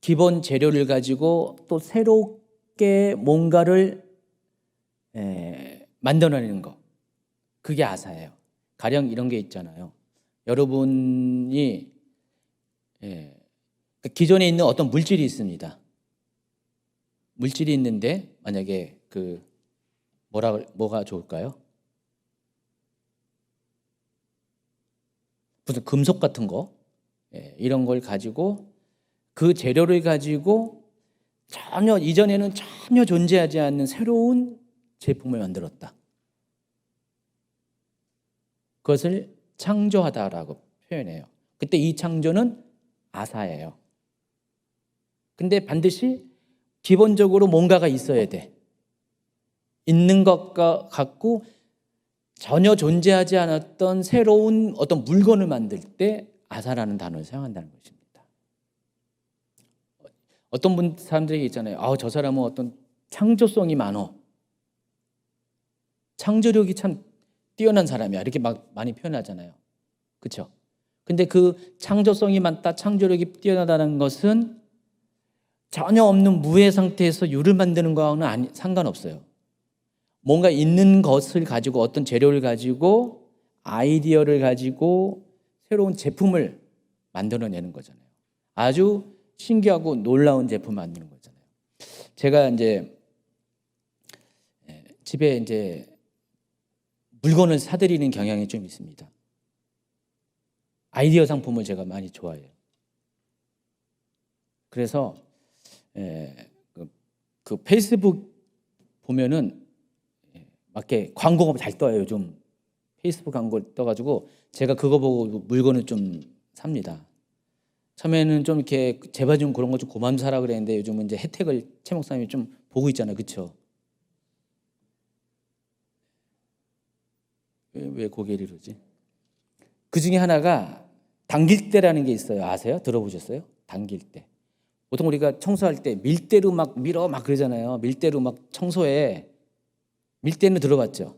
기본 재료를 가지고 또 새롭게 뭔가를 만들어내는 거. 그게 아사예요. 가령 이런 게 있잖아요. 여러분이 기존에 있는 어떤 물질이 있습니다. 물질이 있는데 만약에 뭐가 좋을까요? 무슨 금속 같은 거 이런 걸 가지고 그 재료를 가지고 이전에는 전혀 존재하지 않는 새로운 제품을 만들었다. 그것을 창조하다라고 표현해요. 그때 이 창조는 아사예요. 근데 반드시 기본적으로 뭔가가 있어야 돼. 있는 것과 같고 전혀 존재하지 않았던 새로운 어떤 물건을 만들 때 아사라는 단어를 사용한다는 것입니다. 어떤 사람들이 있잖아요. 저 사람은 어떤 창조성이 많어. 창조력이 참 뛰어난 사람이야. 이렇게 막 많이 표현하잖아요. 그렇죠? 근데 그 창조성이 많다, 창조력이 뛰어나다는 것은 전혀 없는 무의 상태에서 유를 만드는 거와는 상관없어요. 뭔가 있는 것을 가지고 어떤 재료를 가지고 아이디어를 가지고 새로운 제품을 만들어내는 거잖아요. 아주 신기하고 놀라운 제품을 만드는 거잖아요. 제가 이제 집에 이제 물건을 사들이는 경향이 좀 있습니다. 아이디어 상품을 제가 많이 좋아해요. 그래서 그 페이스북 보면은 막 이렇게 광고가 잘 떠요. 요즘 페이스북 광고 떠가지고 제가 그거 보고 물건을 좀 삽니다. 처음에는 좀 이렇게 제발 좀 그런 거 좀 그만 사라 그랬는데 요즘은 이제 혜택을 최 목사님이 좀 보고 있잖아요. 그렇죠? 왜 고개를 이러지? 그 중에 하나가 당길대라는 게 있어요. 아세요? 들어보셨어요? 당길대. 보통 우리가 청소할 때 밀대로 막 밀어 막 그러잖아요. 밀대로 막 청소해. 밀대는 들어봤죠?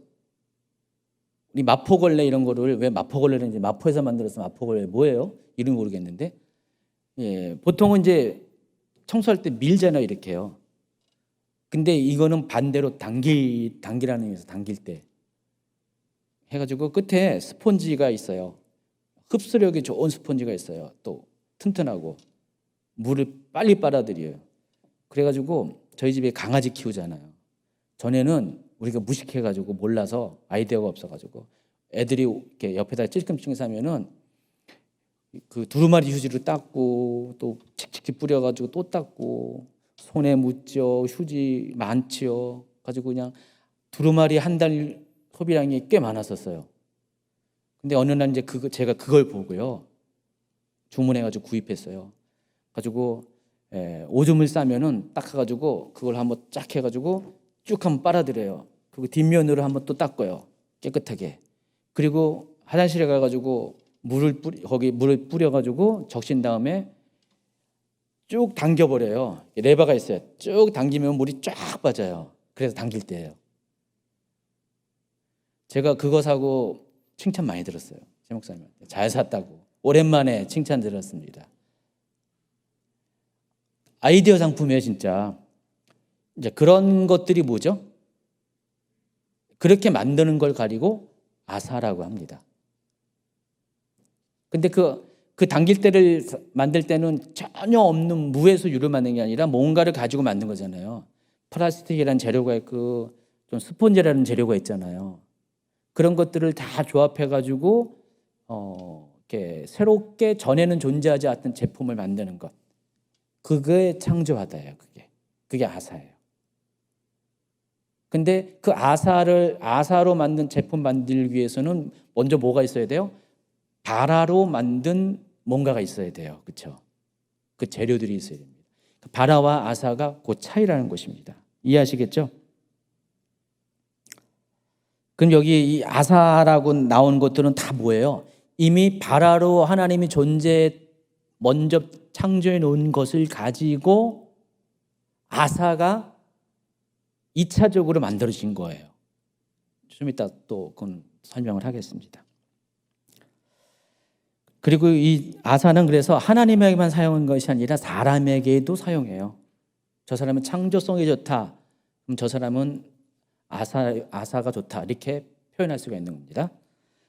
우리 마포걸레 이런 거를 왜 마포걸레를 이제 마포에서 만들어서 마포걸레 뭐예요? 이름 모르겠는데. 보통은 이제 청소할 때 밀잖아요. 이렇게요. 근데 이거는 반대로 당기라는 의미에서 당길대. 해가지고 끝에 스펀지가 있어요. 흡수력이 좋은 스펀지가 있어요. 또 튼튼하고 물을 빨리 빨아들여요. 그래가지고 저희 집에 강아지 키우잖아요. 전에는 우리가 무식해가지고 몰라서 아이디어가 없어가지고 애들이 이렇게 옆에다 찔끔찔끔 싸면은 그 두루마리 휴지로 닦고 또 칙칙 뿌려가지고 또 닦고 손에 묻죠. 휴지 많지요. 가지고 그냥 두루마리 한 달 소비량이 꽤 많았었어요. 근데 어느 날 이제 제가 그걸 보고요. 주문해가지고 구입했어요. 가지고 오줌을 싸면은 닦아가지고 그걸 한번 쫙 해가지고 쭉 한번 빨아들여요. 그리고 뒷면으로 한번 또 닦아요. 깨끗하게. 그리고 화장실에 가가지고 거기 물을 뿌려가지고 적신 다음에 쭉 당겨버려요. 레버가 있어요. 쭉 당기면 물이 쫙 빠져요. 그래서 당길 때예요. 제가 그거 사고 칭찬 많이 들었어요. 최 목사님한테. 잘 샀다고. 오랜만에 칭찬 들었습니다. 아이디어 상품이에요, 진짜. 이제 그런 것들이 뭐죠? 그렇게 만드는 걸 가리고 아사라고 합니다. 근데 그 당길 때를 만들 때는 전혀 없는 무에서 유를 만든 게 아니라 뭔가를 가지고 만든 거잖아요. 플라스틱이라는 재료가 있고 좀 스펀지라는 재료가 있잖아요. 그런 것들을 다 조합해가지고 이렇게 새롭게 전에는 존재하지 않았던 제품을 만드는 것. 그게 창조하다예요. 그게 아사예요. 근데 그 아사로 만든 제품 만들기 위해서는 먼저 뭐가 있어야 돼요? 바라로 만든 뭔가가 있어야 돼요. 그렇죠? 그 재료들이 있어야 됩니다. 바라와 아사가 그 차이라는 것입니다. 이해하시겠죠? 그럼 여기 이 아사라고 나온 것들은 다 뭐예요? 이미 바라로 하나님이 먼저 창조해 놓은 것을 가지고 아사가 2차적으로 만들어진 거예요. 좀 이따 또 그건 설명을 하겠습니다. 그리고 이 아사는 그래서 하나님에게만 사용한 것이 아니라 사람에게도 사용해요. 저 사람은 창조성이 좋다. 그럼 저 사람은 아사가 좋다. 이렇게 표현할 수가 있는 겁니다.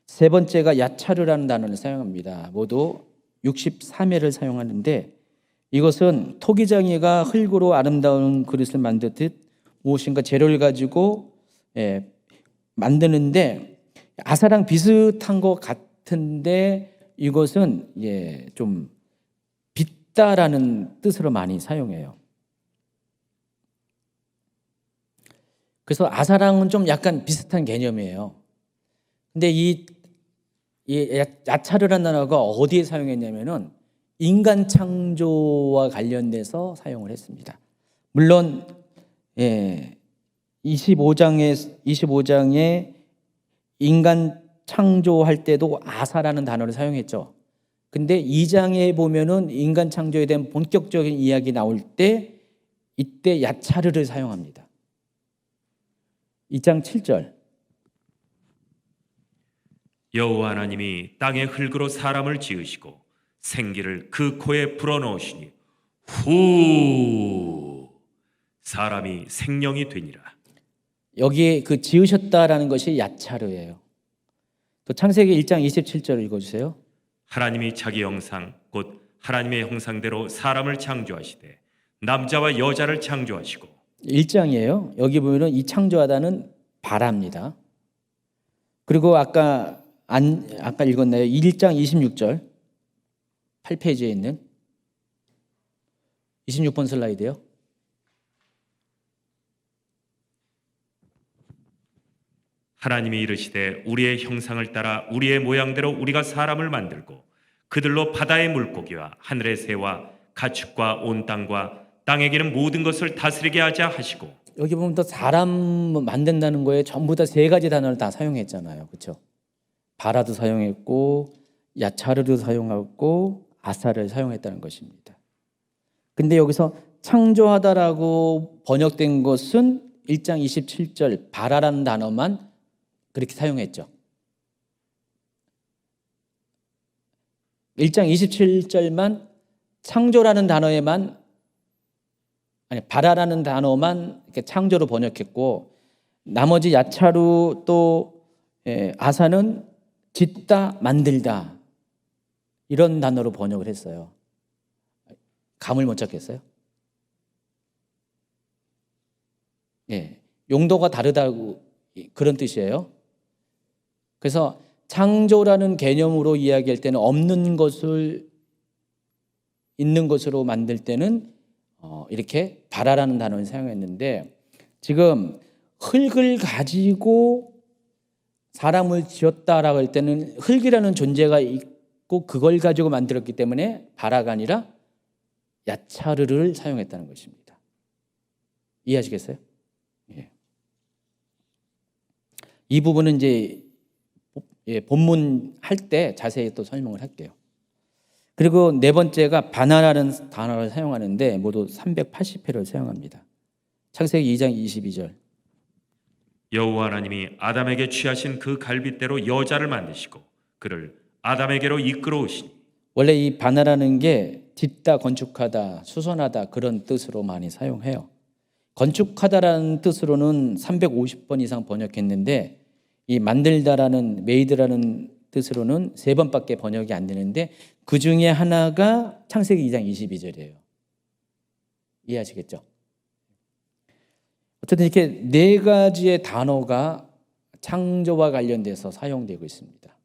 세 번째가 야차르라는 단어를 사용합니다. 모두 63회를 사용하는데 이것은 토기장이가 흙으로 아름다운 그릇을 만들듯 무엇인가 재료를 가지고 만드는데 아사랑 비슷한 것 같은데 이것은 좀 빚다라는 뜻으로 많이 사용해요. 그래서 아사랑은 좀 약간 비슷한 개념이에요. 근데 이 야차르라는 단어가 어디에 사용했냐면은 인간 창조와 관련돼서 사용을 했습니다. 물론 25장에 인간 창조할 때도 아사라는 단어를 사용했죠. 근데 2장에 보면은 인간 창조에 대한 본격적인 이야기 나올 때 이때 야차르를 사용합니다. 2장 7절. 여호와 하나님이 땅의 흙으로 사람을 지으시고 생기를 그 코에 불어넣으시니 후 사람이 생명이 되니라. 여기에 그 지으셨다라는 것이 야차르예요. 또 창세기 1장 27절 읽어주세요. 하나님이 자기 형상 곧 하나님의 형상대로 사람을 창조하시되 남자와 여자를 창조하시고 1장이에요. 여기 보면은 이 창조하다는 바랍니다. 그리고 아까 읽었나요? 1장 26절 8페이지에 있는 26번 슬라이드요. 하나님이 이르시되 우리의 형상을 따라 우리의 모양대로 우리가 사람을 만들고 그들로 바다의 물고기와 하늘의 새와 가축과 온 땅과 땅에 기는 모든 것을 다스리게 하자 하시고 여기 보면 또 사람 만든다는 거에 전부 다 세 가지 단어를 다 사용했잖아요. 그렇죠? 바라도 사용했고 야차르도 사용하고 아사를 사용했다는 것입니다. 근데 여기서 창조하다라고 번역된 것은 1장 27절 바라라는 단어만 그렇게 사용했죠. 1장 27절만 창조라는 단어에만 바라라는 단어만 이렇게 창조로 번역했고 나머지 야차루 또 아사는 짓다 만들다 이런 단어로 번역을 했어요. 감을 못 잡겠어요? 용도가 다르다고 그런 뜻이에요. 그래서 창조라는 개념으로 이야기할 때는 없는 것을 있는 것으로 만들 때는 이렇게 바라라는 단어를 사용했는데 지금 흙을 가지고 사람을 지었다라고 할 때는 흙이라는 존재가 있고 그걸 가지고 만들었기 때문에 바라가 아니라 야차르를 사용했다는 것입니다. 이해하시겠어요? 이 부분은 이제 본문 할 때 자세히 또 설명을 할게요. 그리고 네 번째가 바나라는 단어를 사용하는데 모두 380회를 사용합니다. 창세기 2장 22절. 여호와 하나님이 아담에게 취하신 그 갈빗대로 여자를 만드시고 그를 아담에게로 이끌어오시니. 원래 이 바나라는 게 짓다, 건축하다, 수선하다 그런 뜻으로 많이 사용해요. 건축하다라는 뜻으로는 350번 이상 번역했는데 이 만들다라는 메이드라는 뜻으로는 3번밖에 번역이 안 되는데 그 중에 하나가 창세기 2장 22절이에요. 이해하시겠죠? 어쨌든 이렇게 네 가지의 단어가 창조와 관련돼서 사용되고 있습니다.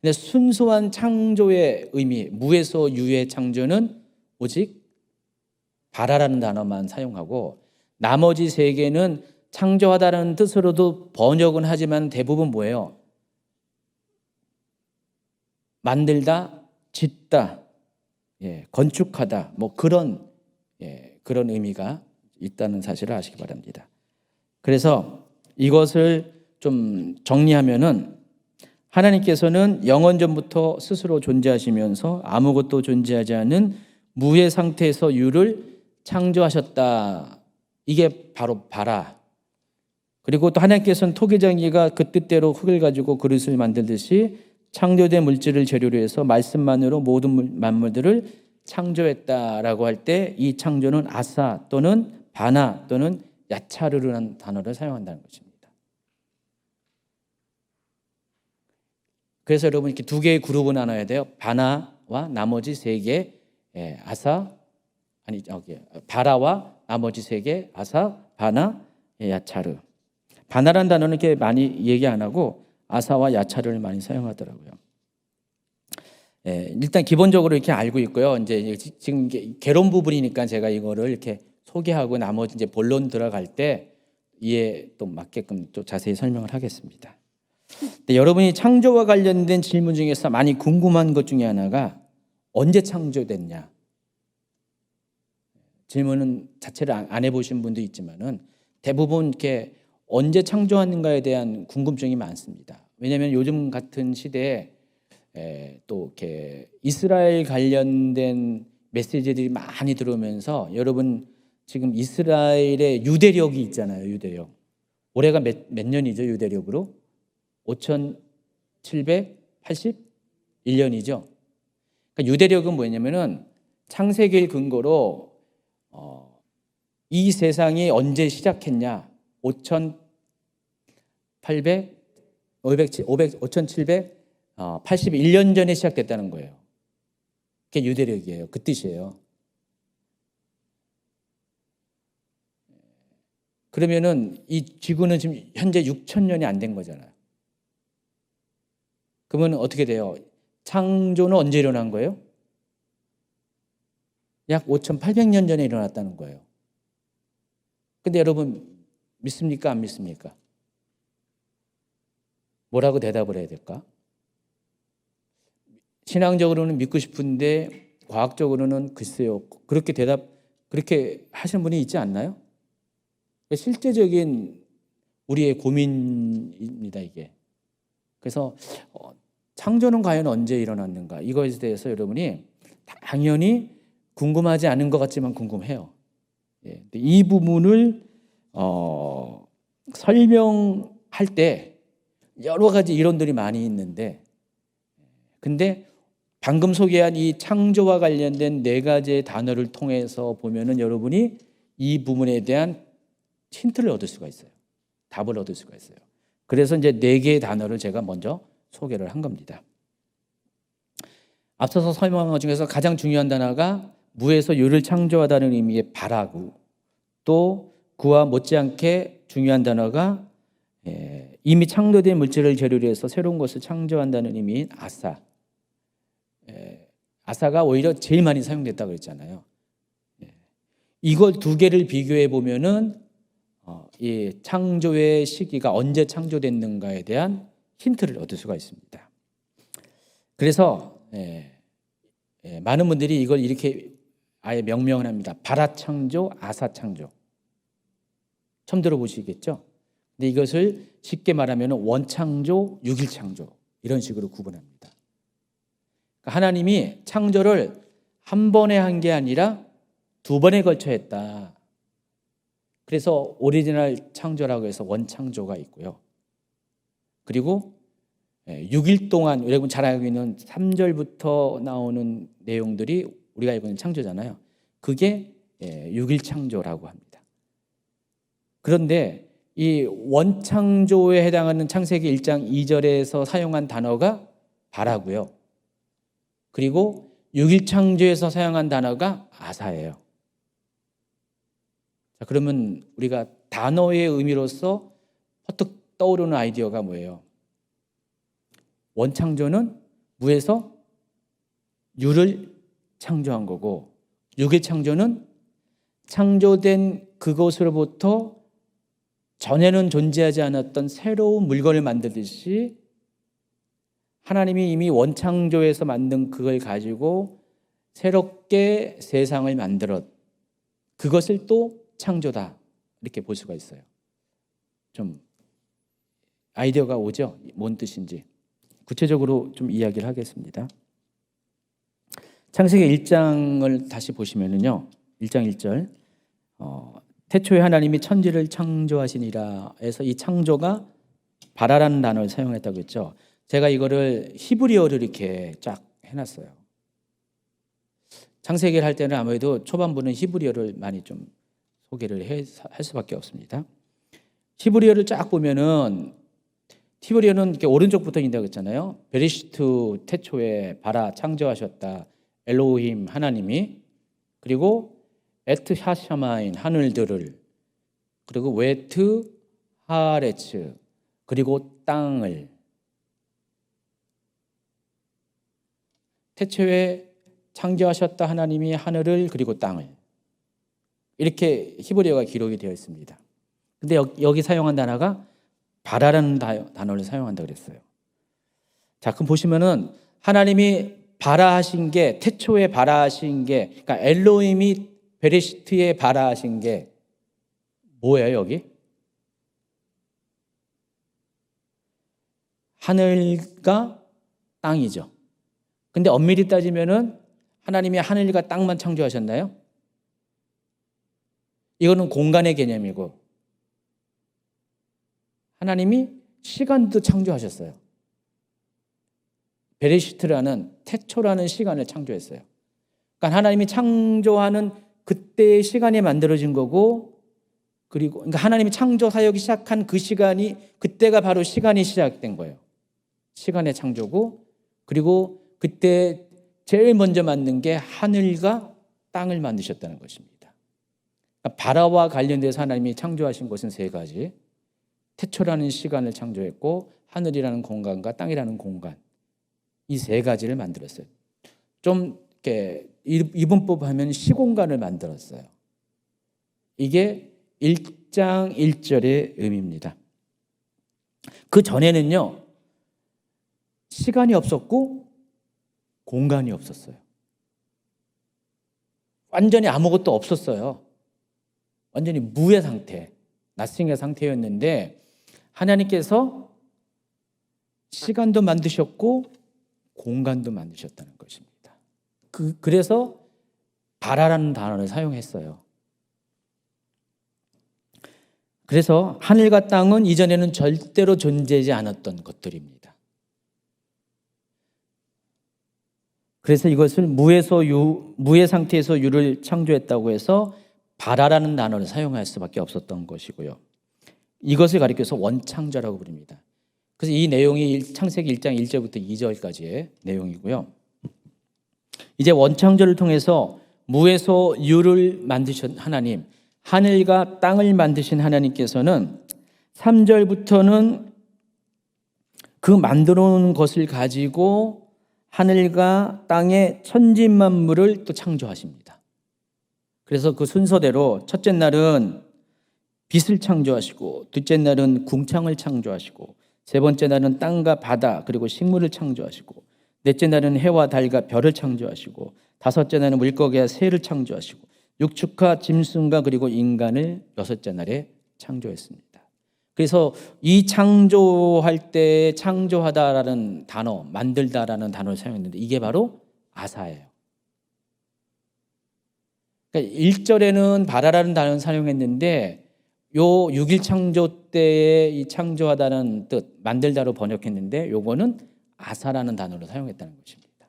근데 순수한 창조의 의미, 무에서 유의 창조는 오직 바라라는 단어만 사용하고 나머지 3개는 창조하다라는 뜻으로도 번역은 하지만 대부분 뭐예요? 만들다, 짓다, 건축하다, 뭐 그런 의미가 있다는 사실을 아시기 바랍니다. 그래서 이것을 좀 정리하면은 하나님께서는 영원전부터 스스로 존재하시면서 아무것도 존재하지 않은 무의 상태에서 유를 창조하셨다. 이게 바로 바라. 그리고 또 하나님께서는 토기장이가 그 뜻대로 흙을 가지고 그릇을 만들듯이 창조된 물질을 재료로 해서 말씀만으로 모든 만물들을 창조했다라고 할 때 이 창조는 아사 또는 바나 또는 야차르라는 단어를 사용한다는 것입니다. 그래서 여러분 이렇게 2개의 그룹을 나눠야 돼요. 바나와 나머지 3개 바라와 나머지 3개 아사, 바나, 야차르. 바나라는 단어는 이렇게 많이 얘기 안 하고 아사와 야차르를 많이 사용하더라고요. 일단 기본적으로 이렇게 알고 있고요. 이제 지금 개론 부분이니까 제가 이거를 이렇게 소개하고 나머지 이제 본론 들어갈 때 이해 또 맞게끔 또 자세히 설명을 하겠습니다. 근데 여러분이 창조와 관련된 질문 중에서 많이 궁금한 것 중에 하나가 언제 창조됐냐? 질문은 자체를 안 해보신 분도 있지만은 대부분 이렇게 언제 창조하는가에 대한 궁금증이 많습니다. 왜냐하면 요즘 같은 시대에 또 이렇게 이스라엘 관련된 메시지들이 많이 들어오면서 여러분 지금 이스라엘의 유대력이 있잖아요. 유대력. 올해가 몇 년이죠? 유대력으로? 5781년이죠. 그러니까 유대력은 뭐냐면은 창세기를 근거로 이 세상이 언제 시작했냐? 5781년 전에 시작됐다는 거예요. 그게 유대력이에요. 그 뜻이에요. 그러면은 이 지구는 지금 현재 6,000년이 안 된 거잖아요. 그러면 어떻게 돼요? 창조는 언제 일어난 거예요? 약 5,800년 전에 일어났다는 거예요. 근데 여러분 믿습니까? 안 믿습니까? 뭐라고 대답을 해야 될까? 신앙적으로는 믿고 싶은데 과학적으로는 글쎄요. 그렇게 하시는 분이 있지 않나요? 실제적인 우리의 고민입니다, 이게. 그래서 창조는 과연 언제 일어났는가? 이거에 대해서 여러분이 당연히 궁금하지 않은 것 같지만 궁금해요. 이 부분을 설명할 때 여러 가지 이론들이 많이 있는데 근데 방금 소개한 이 창조와 관련된 4가지의 단어를 통해서 보면은 여러분이 이 부분에 대한 힌트를 얻을 수가 있어요. 답을 얻을 수가 있어요. 그래서 이제 4개의 단어를 제가 먼저 소개를 한 겁니다. 앞서서 설명한 것 중에서 가장 중요한 단어가 무에서 유를 창조하다는 의미의 바라고 또 그와 못지않게 중요한 단어가 이미 창조된 물질을 재료로 해서 새로운 것을 창조한다는 의미인 아사. 아사가 오히려 제일 많이 사용됐다고 그랬잖아요. 이걸 2개를 비교해 보면은 이 창조의 시기가 언제 창조됐는가에 대한 힌트를 얻을 수가 있습니다. 그래서 많은 분들이 이걸 이렇게 아예 명명을 합니다. 바라 창조, 아사 창조. 처음 들어보시겠죠? 근데 이것을 쉽게 말하면 원창조, 육일창조 이런 식으로 구분합니다. 그러니까 하나님이 창조를 한 번에 한 게 아니라 두 번에 걸쳐 했다. 그래서 오리지널 창조라고 해서 원창조가 있고요. 그리고 6일 동안 여러분 잘 알고 있는 3절부터 나오는 내용들이 우리가 알고 있는 창조잖아요. 그게 6일 창조라고 합니다. 그런데 이 원창조에 해당하는 창세기 1장 2절에서 사용한 단어가 바라고요. 그리고 6일 창조에서 사용한 단어가 아사예요. 자, 그러면 우리가 단어의 의미로서 퍼뜩 떠오르는 아이디어가 뭐예요? 원창조는 무에서 유를 창조한 거고, 6일 창조는 창조된 그것으로부터 전에는 존재하지 않았던 새로운 물건을 만들듯이 하나님이 이미 원창조에서 만든 그걸 가지고 새롭게 세상을 만들었. 그것을 또 창조다. 이렇게 볼 수가 있어요. 좀 아이디어가 오죠? 뭔 뜻인지. 구체적으로 좀 이야기를 하겠습니다. 창세기 1장을 다시 보시면은요. 1장 1절. 태초에 하나님이 천지를 창조하시니라 해서 이 창조가 바라라는 단어를 사용했다고 했죠. 제가 이거를 히브리어를 이렇게 쫙 해놨어요. 창세기를 할 때는 아무래도 초반부는 히브리어를 많이 좀 소개를 할 수밖에 없습니다. 히브리어를 쫙 보면은 히브리어는 이렇게 오른쪽부터 인다고 했잖아요. 베리시트 태초에 바라 창조하셨다. 엘로힘 하나님이. 그리고 에트 하샤마인 하늘들을, 그리고 웨트 하레츠, 그리고 땅을. 태초에 창조하셨다 하나님이 하늘을 그리고 땅을. 이렇게 히브리어가 기록이 되어 있습니다. 근데 여기 사용한 단어가 바라라는 단어를 사용한다고 그랬어요. 자, 그럼 보시면은 하나님이 바라하신 게, 태초에 바라하신 게, 그러니까 엘로힘이 베레시트에 바라하신 게 뭐예요, 여기? 하늘과 땅이죠. 근데 엄밀히 따지면은 하나님이 하늘과 땅만 창조하셨나요? 이거는 공간의 개념이고, 하나님이 시간도 창조하셨어요. 베레시트라는 태초라는 시간을 창조했어요. 그러니까 하나님이 창조하는 그때의 시간이 만들어진 거고, 그리고 그러니까 하나님이 창조 사역이 시작한 그 시간이, 그때가 바로 시간이 시작된 거예요. 시간의 창조고, 그리고 그때 제일 먼저 만든 게 하늘과 땅을 만드셨다는 것입니다. 그러니까 바라와 관련돼서 하나님이 창조하신 것은 세 가지. 태초라는 시간을 창조했고, 하늘이라는 공간과 땅이라는 공간, 이 세 가지를 만들었어요. 좀 이렇게 이분법 하면 시공간을 만들었어요. 이게 1장 1절의 의미입니다. 그 전에는요, 시간이 없었고 공간이 없었어요. 완전히 아무것도 없었어요. 완전히 무의 상태, 나싱의 상태였는데 하나님께서 시간도 만드셨고 공간도 만드셨다는 것입니다. 그래서 바라라는 단어를 사용했어요. 그래서 하늘과 땅은 이전에는 절대로 존재하지 않았던 것들입니다. 그래서 이것을 무의 상태에서 유를 창조했다고 해서 바라라는 단어를 사용할 수밖에 없었던 것이고요. 이것을 가리켜서 원창조라고 부릅니다. 그래서 이 내용이 창세기 1장 1절부터 2절까지의 내용이고요. 이제 원창조를 통해서 무에서 유를 만드신 하나님, 하늘과 땅을 만드신 하나님께서는 3절부터는 그 만들어 놓은 것을 가지고 하늘과 땅의 천지만물을 또 창조하십니다. 그래서 그 순서대로 첫째 날은 빛을 창조하시고, 둘째 날은 궁창을 창조하시고, 세 번째 날은 땅과 바다 그리고 식물을 창조하시고, 넷째 날은 해와 달과 별을 창조하시고, 다섯째 날은 물고기와 새를 창조하시고, 육축과 짐승과 그리고 인간을 여섯째 날에 창조했습니다. 그래서 이 창조할 때 창조하다라는 단어, 만들다라는 단어를 사용했는데 이게 바로 아사예요. 그러니까 1절에는 바라라는 단어를 사용했는데 요 6일 창조 때에 이 창조하다는 뜻, 만들다로 번역했는데 요거는 아사라는 단어를 사용했다는 것입니다.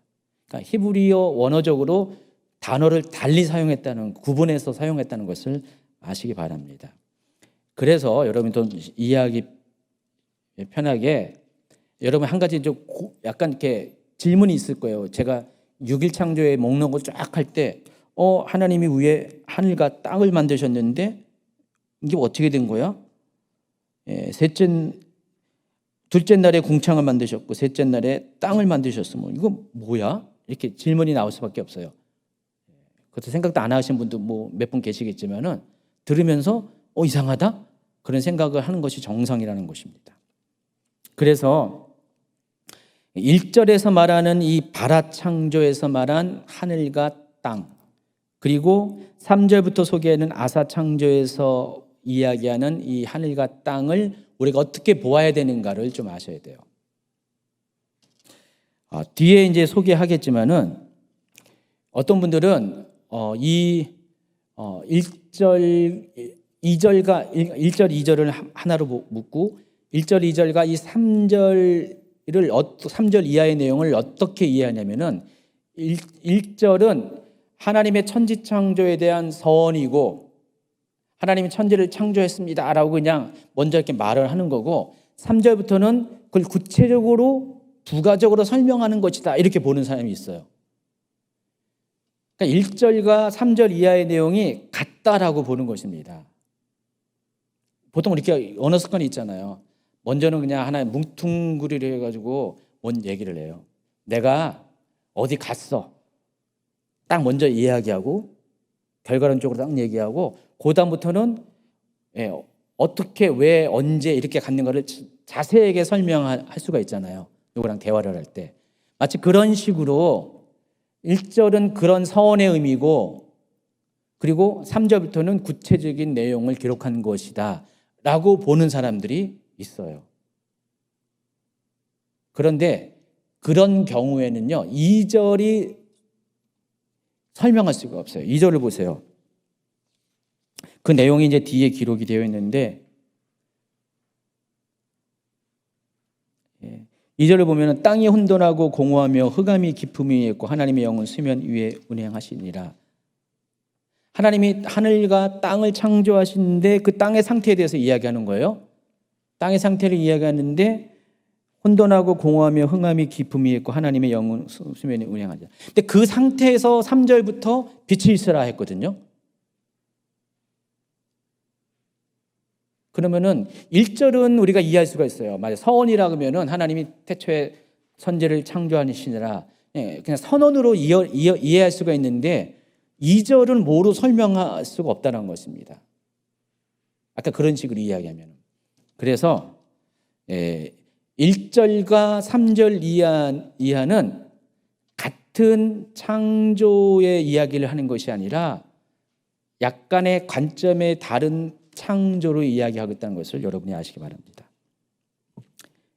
그러니까 히브리어 원어적으로 단어를 달리 사용했다는, 구분해서 사용했다는 것을 아시기 바랍니다. 그래서 여러분도 이해하기 편하게 여러분 한 가지 좀 약간 이렇게 질문이 있을 거예요. 제가 6일 창조의 목록을 쫙 할 때 하나님이 위에 하늘과 땅을 만드셨는데 이게 어떻게 된 거야? 둘째 날에 궁창을 만드셨고 셋째 날에 땅을 만드셨으면 이거 뭐야? 이렇게 질문이 나올 수밖에 없어요. 그것도 생각도 안 하신 분도 뭐 몇 분 계시겠지만은 들으면서 이상하다? 그런 생각을 하는 것이 정상이라는 것입니다. 그래서 1절에서 말하는 이 바라 창조에서 말한 하늘과 땅, 그리고 3절부터 소개하는 아사 창조에서 이야기하는 이 하늘과 땅을 우리가 어떻게 보아야 되는가를 좀 아셔야 돼요. 뒤에 이제 소개하겠지만은 어떤 분들은 이 1절, 2절을 하나로 묻고 1절, 2절과 이 3절 이하의 내용을 어떻게 이해하냐면은 1절은 하나님의 천지 창조에 대한 서원이고 하나님이 천지를 창조했습니다라고 그냥 먼저 이렇게 말을 하는 거고 3절부터는 그걸 구체적으로 부가적으로 설명하는 것이다 이렇게 보는 사람이 있어요. 그러니까 1절과 3절 이하의 내용이 같다라고 보는 것입니다. 보통 이렇게 언어 습관이 있잖아요. 먼저는 그냥 하나의 뭉퉁구리를 해가지고 뭔 얘기를 해요. 내가 어디 갔어. 딱 먼저 이야기하고 결과론적으로 딱 얘기하고 그 다음부터는 어떻게 왜 언제 이렇게 갔는가를 자세하게 설명할 수가 있잖아요. 누구랑 대화를 할 때. 마치 그런 식으로 1절은 그런 서원의 의미고 그리고 3절부터는 구체적인 내용을 기록한 것이다 라고 보는 사람들이 있어요. 그런데 그런 경우에는요 2절이 설명할 수가 없어요. 2절을 보세요. 그 내용이 이제 뒤에 기록이 되어 있는데 2절을 보면 땅이 혼돈하고 공허하며 흑암이 깊음이 있고 하나님의 영은 수면 위에 운행하시니라. 하나님이 하늘과 땅을 창조하시는데 그 땅의 상태에 대해서 이야기하는 거예요. 땅의 상태를 이야기하는데 혼돈하고 공허하며 흑암이 깊음이 있고 하나님의 영은 수면에 운행하자. 근데 그 상태에서 3절부터 빛이 있으라 했거든요. 그러면은 1절은 우리가 이해할 수가 있어요. 만약 서원이라 그러면은 하나님이 태초에 선지를 창조하시느라 그냥 선언으로 이해할 수가 있는데 2절은 뭐로 설명할 수가 없다는 것입니다. 아까 그런 식으로 이야기하면. 그래서 1절과 3절 이하는 같은 창조의 이야기를 하는 것이 아니라 약간의 관점의 다른 창조로 이야기하겠다는 것을 여러분이 아시기 바랍니다.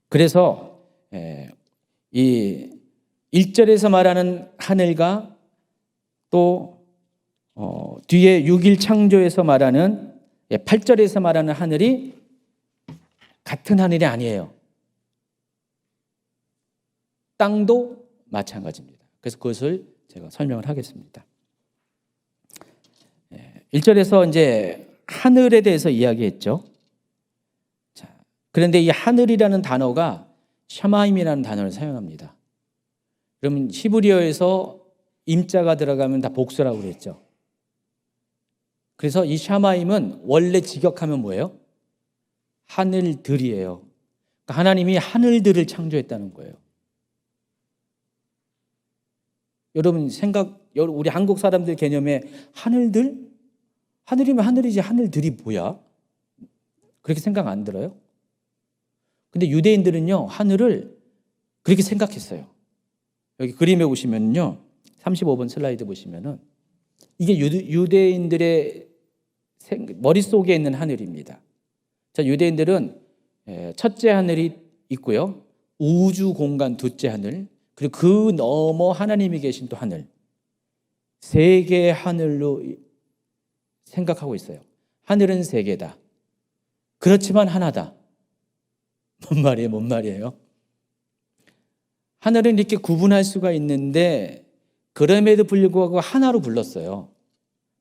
그래서 이 1절에서 말하는 하늘과 또 뒤에 6일 창조에서 말하는 8절에서 말하는 하늘이 같은 하늘이 아니에요. 땅도 마찬가지입니다. 그래서 그것을 제가 설명을 하겠습니다. 1절에서 이제 하늘에 대해서 이야기했죠. 자, 그런데 이 하늘이라는 단어가 샤마임이라는 단어를 사용합니다. 그러면 히브리어에서 임자가 들어가면 다 복수라고 그랬죠. 그래서 이 샤마임은 원래 직역하면 뭐예요? 하늘들이에요. 그러니까 하나님이 하늘들을 창조했다는 거예요. 여러분 우리 한국 사람들 개념에 하늘들? 하늘이면 하늘이지 하늘들이 뭐야? 그렇게 생각 안 들어요? 근데 유대인들은요 하늘을 그렇게 생각했어요. 여기 그림에 보시면요 35번 슬라이드 보시면은 이게 유대인들의 머릿속에 있는 하늘입니다. 자, 유대인들은 첫째 하늘이 있고요. 우주 공간 둘째 하늘, 그리고 그 너머 하나님이 계신 또 하늘. 세 개의 하늘로 생각하고 있어요. 하늘은 세 개다. 그렇지만 하나다. 뭔 말이에요? 하늘은 이렇게 구분할 수가 있는데 그럼에도 불구하고 하나로 불렀어요.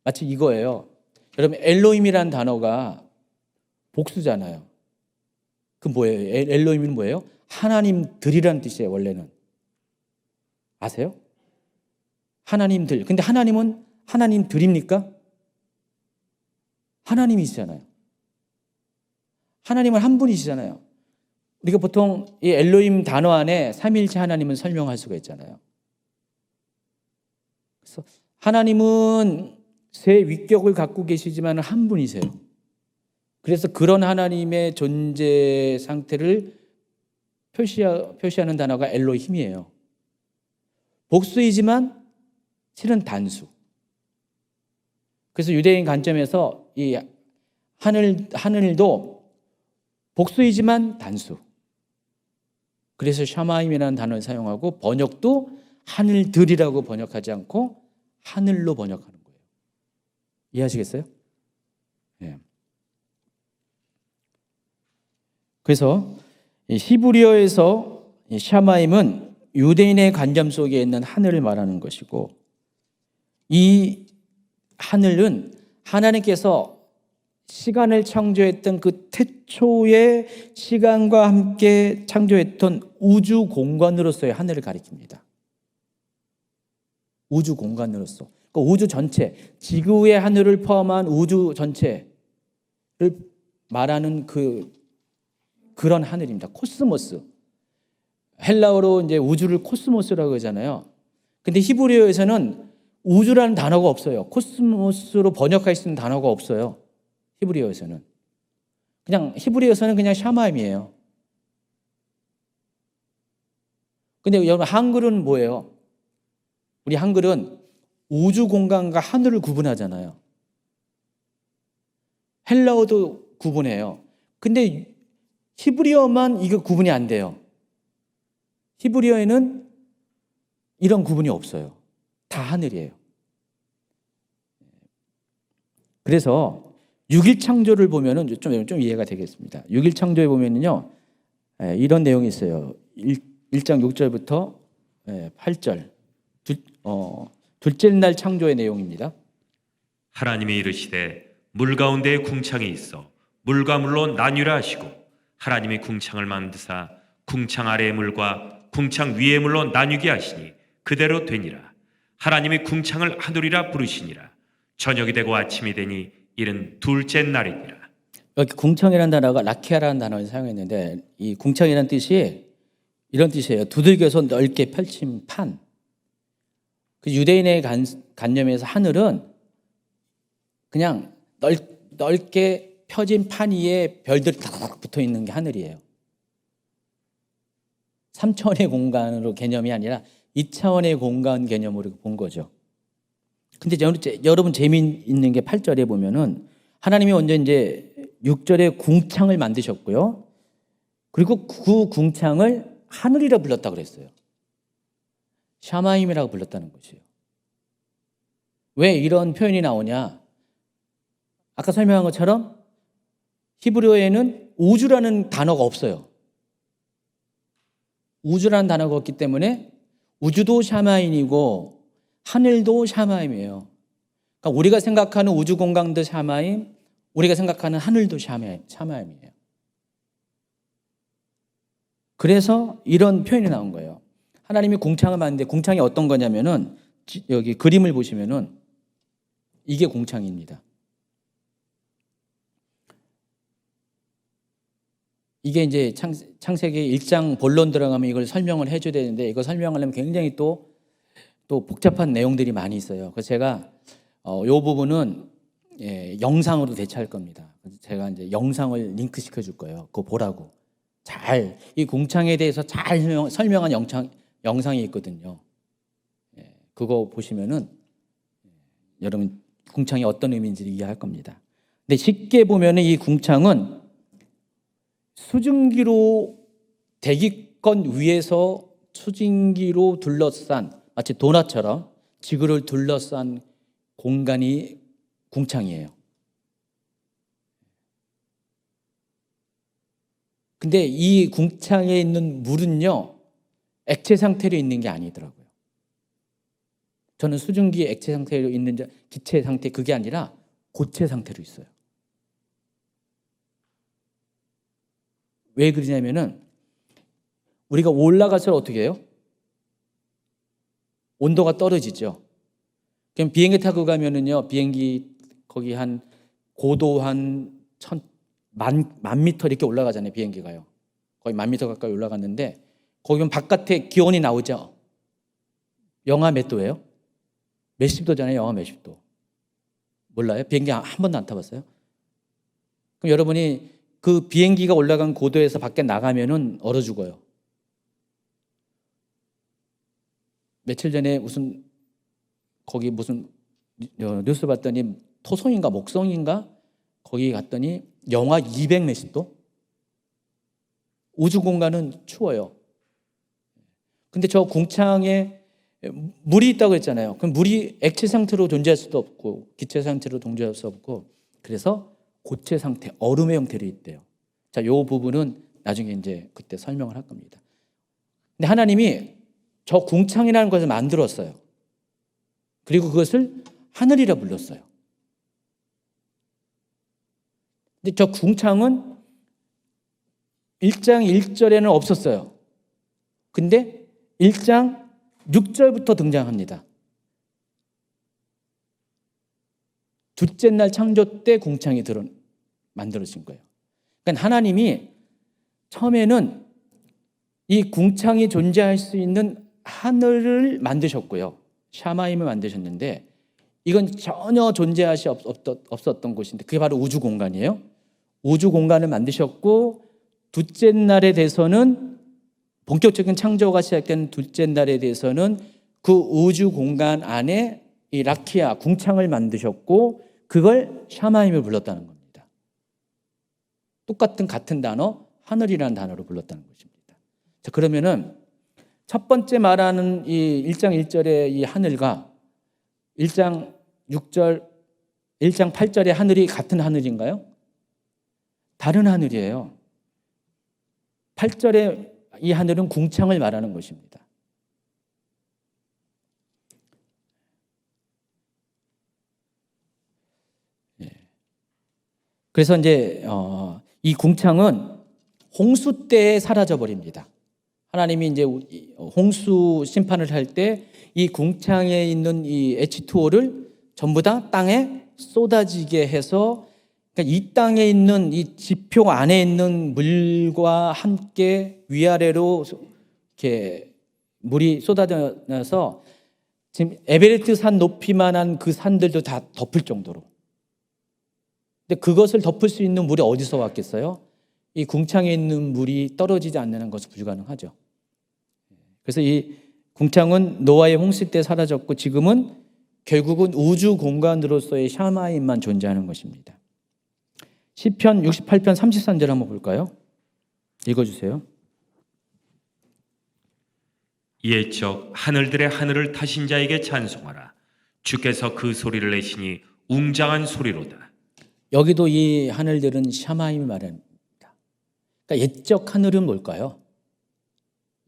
마치 이거예요. 여러분, 엘로힘이라는 단어가 복수잖아요. 그 뭐예요? 엘로힘은 뭐예요? 하나님들이라는 뜻이에요, 원래는. 아세요? 하나님들. 근데 하나님은 하나님들입니까? 하나님이시잖아요. 하나님은 한 분이시잖아요. 우리가 보통 이 엘로힘 단어 안에 삼위일체 하나님은 설명할 수가 있잖아요. 그래서 하나님은 세 위격을 갖고 계시지만 한 분이세요. 그래서 그런 하나님의 존재 상태를 표시하는 단어가 엘로힘이에요. 복수이지만 실은 단수. 그래서 유대인 관점에서 이 하늘도 복수이지만 단수. 그래서 샤마임이라는 단어를 사용하고 번역도 하늘들이라고 번역하지 않고 하늘로 번역하는 거예요. 이해하시겠어요? 네. 그래서 히브리어에서 샤마임은 유대인의 관점 속에 있는 하늘을 말하는 것이고, 이 하늘은 하나님께서 시간을 창조했던 그 태초의 시간과 함께 창조했던 우주 공간으로서의 하늘을 가리킵니다. 우주 공간으로서. 그러니까 우주 전체, 지구의 하늘을 포함한 우주 전체를 말하는 그런 하늘입니다. 코스모스. 헬라어로 이제 우주를 코스모스라고 하잖아요. 근데 히브리어에서는 우주라는 단어가 없어요. 코스모스로 번역할 수 있는 단어가 없어요. 히브리어에서는. 그냥 히브리어에서는 그냥 샤마임이에요. 근데 여러분, 한글은 뭐예요? 우리 한글은 우주 공간과 하늘을 구분하잖아요. 헬라어도 구분해요. 근데 히브리어만 이거 구분이 안 돼요. 히브리어에는 이런 구분이 없어요. 다 하늘이에요. 그래서 6일 창조를 보면은 좀 이해가 되겠습니다. 6일 창조에 보면은요, 이런 내용이 있어요. 1장 6절부터 8절. 둘째 날 창조의 내용입니다. 하나님이 이르시되 물 가운데에 궁창이 있어 물과 물로 나뉘라 하시고 하나님이 궁창을 만드사 궁창 아래의 물과 궁창 위의 물로 나뉘게 하시니 그대로 되니라. 하나님이 궁창을 하늘이라 부르시니라. 저녁이 되고 아침이 되니 이른 둘째 날이니라. 여기 궁창이라는 단어가 라키아라는 단어를 사용했는데, 이 궁창이라는 뜻이 이런 뜻이에요. 두들겨서 넓게 펼친 판. 그 유대인의 관념에서 하늘은 그냥 넓게 펴진 판 위에 별들이 탁 붙어 있는 게 하늘이에요. 3차원의 공간으로 개념이 아니라 2차원의 공간 개념으로 본 거죠. 근데 여러분 재미있는 게 8절에 보면은 하나님이 먼저 이제 6절에 궁창을 만드셨고요. 그리고 그 궁창을 하늘이라 불렀다고 그랬어요. 샤마임이라고 불렀다는 것이에요. 왜 이런 표현이 나오냐? 아까 설명한 것처럼 히브리어에는 우주라는 단어가 없어요. 우주라는 단어가 없기 때문에 우주도 샤마임이고 하늘도 샤마임이에요. 그러니까 우리가 생각하는 우주 공간도 샤마임, 우리가 생각하는 하늘도 샤마임이에요. 그래서 이런 표현이 나온 거예요. 하나님이 궁창을 만드는데 궁창이 어떤 거냐면은 여기 그림을 보시면은 이게 궁창입니다. 이게 이제 창세기 1장 본론 들어가면 이걸 설명을 해줘야 되는데, 이거 설명하려면 굉장히 또 복잡한 내용들이 많이 있어요. 그래서 제가 이 부분은 영상으로 대체할 겁니다. 그래서 제가 이제 영상을 링크 시켜줄 거예요. 그거 보라고. 이 궁창에 대해서 잘 설명한 영상이 있거든요. 그거 보시면은 여러분 궁창이 어떤 의미인지를 이해할 겁니다. 근데 쉽게 보면은 이 궁창은 수증기로 대기권 위에서 수증기로 둘러싼 마치 도넛처럼 지구를 둘러싼 공간이 궁창이에요. 근데 이 궁창에 있는 물은요, 액체 상태로 있는 게 아니더라고요. 저는 수증기 액체 상태로 있는 기체 상태, 그게 아니라 고체 상태로 있어요. 왜 그러냐면은 우리가 올라가서 어떻게 해요? 온도가 떨어지죠. 그럼 비행기 타고 가면은요, 비행기 거기 한 고도 한 만 미터 이렇게 올라가잖아요. 비행기가요. 거의 10,000m 가까이 올라갔는데 거기 보면 바깥에 기온이 나오죠. 영하 몇 도예요? 몇십 도잖아요. 영하 몇십 도. 몰라요? 비행기 한 번도 안 타봤어요? 그럼 여러분이 그 비행기가 올라간 고도에서 밖에 나가면은 얼어 죽어요. 며칠 전에 거기 무슨 뉴스 봤더니 토성인가 목성인가 거기 갔더니 영하 200 몇십 도? 우주 공간은 추워요. 근데 저 궁창에 물이 있다고 했잖아요. 그럼 물이 액체 상태로 존재할 수도 없고 기체 상태로 존재할 수 없고 그래서 고체 상태, 얼음의 형태로 있대요. 자, 요 부분은 나중에 이제 그때 설명을 할 겁니다. 근데 하나님이 저 궁창이라는 것을 만들었어요. 그리고 그것을 하늘이라 불렀어요. 근데 저 궁창은 1장 1절에는 없었어요. 근데 1장 6절부터 등장합니다. 둘째 날 창조 때 궁창이 만들어진 거예요. 그러니까 하나님이 처음에는 이 궁창이 존재할 수 있는 하늘을 만드셨고요. 샤마임을 만드셨는데 이건 전혀 존재할 수 없었던 곳인데 그게 바로 우주 공간이에요. 우주 공간을 만드셨고 둘째 날에 대해서는 본격적인 창조가 시작된 둘째 날에 대해서는 그 우주 공간 안에 이 라키아 궁창을 만드셨고 그걸 샤마임을 불렀다는 겁니다. 같은 단어 하늘이라는 단어로 불렀다는 것입니다. 자, 그러면은 첫 번째 말하는 이 1장 1절의 이 하늘과 1장 6절, 1장 8절의 하늘이 같은 하늘인가요? 다른 하늘이에요. 8절의 이 하늘은 궁창을 말하는 것입니다. 그래서 이제 이 궁창은 홍수 때에 사라져 버립니다. 하나님이 이제 홍수 심판을 할 때 이 궁창에 있는 이 H2O를 전부 다 땅에 쏟아지게 해서 그러니까 이 땅에 있는 이 지표 안에 있는 물과 함께 위아래로 이렇게 물이 쏟아져서 지금 에베레스트 산 높이만한 그 산들도 다 덮을 정도로. 근데 그것을 덮을 수 있는 물이 어디서 왔겠어요? 이 궁창에 있는 물이 떨어지지 않는 것은 불가능하죠. 그래서 이 궁창은 노아의 홍수 때 사라졌고 지금은 결국은 우주 공간으로서의 샤마임만 존재하는 것입니다. 시편 68편 33절 한번 볼까요? 읽어주세요. 옛적 하늘들의 하늘을 타신 자에게 찬송하라. 주께서 그 소리를 내시니 웅장한 소리로다. 여기도 이 하늘들은 샤마임을 말합니다. 그러니까 옛적 하늘은 뭘까요?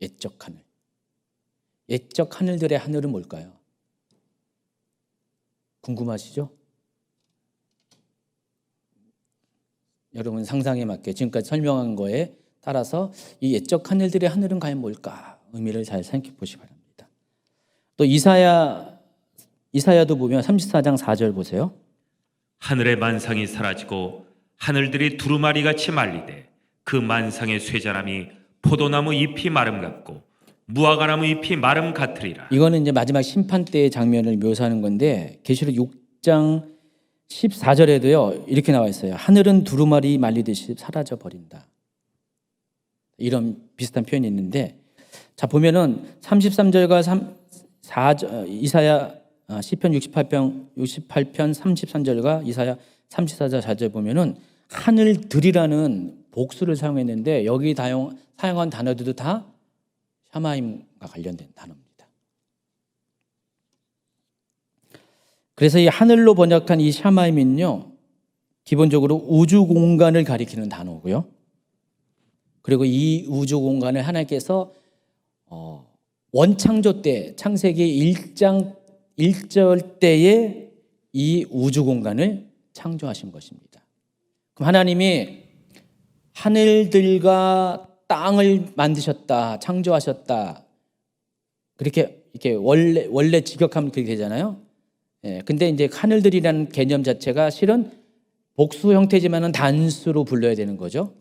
옛적 하늘. 옛적 하늘들의 하늘은 뭘까요? 궁금하시죠? 여러분 상상에 맞게 지금까지 설명한 거에 따라서 이 옛적 하늘들의 하늘은 과연 뭘까? 의미를 잘 생각해 보시기 바랍니다. 또 이사야도 보면 34장 4절 보세요. 하늘의 만상이 사라지고 하늘들이 두루마리같이 말리되 그 만상의 쇠자람이 포도나무 잎이 마름 같고 무화과나무 잎이 마름 같으리라. 이거는 이제 마지막 심판 때의 장면을 묘사하는 건데 계시록 6장 14절에도요 이렇게 나와 있어요. 하늘은 두루마리 말리듯이 사라져 버린다. 이런 비슷한 표현이 있는데 자 보면은 33절과 4절 이사야 시편 68편 33절과 이사야 34절 4절 보면은 하늘들이라는 복수를 사용했는데 여기 사용한 단어들도 다 샤마임과 관련된 단어입니다. 그래서 이 하늘로 번역한 이 샤마임은요, 기본적으로 우주 공간을 가리키는 단어고요. 그리고 이 우주 공간을 하나님께서 원창조 때, 창세기 1장 1절 때에 이 우주 공간을 창조하신 것입니다. 그럼 하나님이 하늘들과 땅을 만드셨다, 창조하셨다. 그렇게 이렇게 원래 직역하면 그렇게 되잖아요. 예, 근데 이제 하늘들이라는 개념 자체가 실은 복수 형태지만은 단수로 불러야 되는 거죠.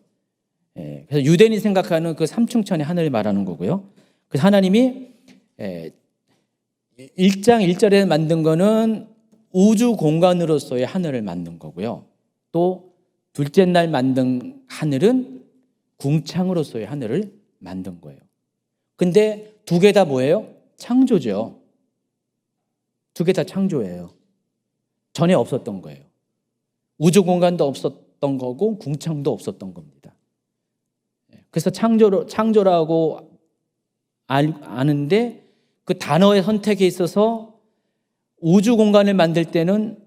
예, 그래서 유대인이 생각하는 그 삼층천의 하늘을 말하는 거고요. 그래서 하나님이 1장 1절에 만든 거는 우주 공간으로서의 하늘을 만든 거고요. 또 둘째 날 만든 하늘은 궁창으로서의 하늘을 만든 거예요. 근데 두 개 다 뭐예요? 창조죠. 두 개 다 창조예요. 전에 없었던 거예요. 우주 공간도 없었던 거고 궁창도 없었던 겁니다. 그래서 창조라고 아는데 그 단어의 선택에 있어서 우주 공간을 만들 때는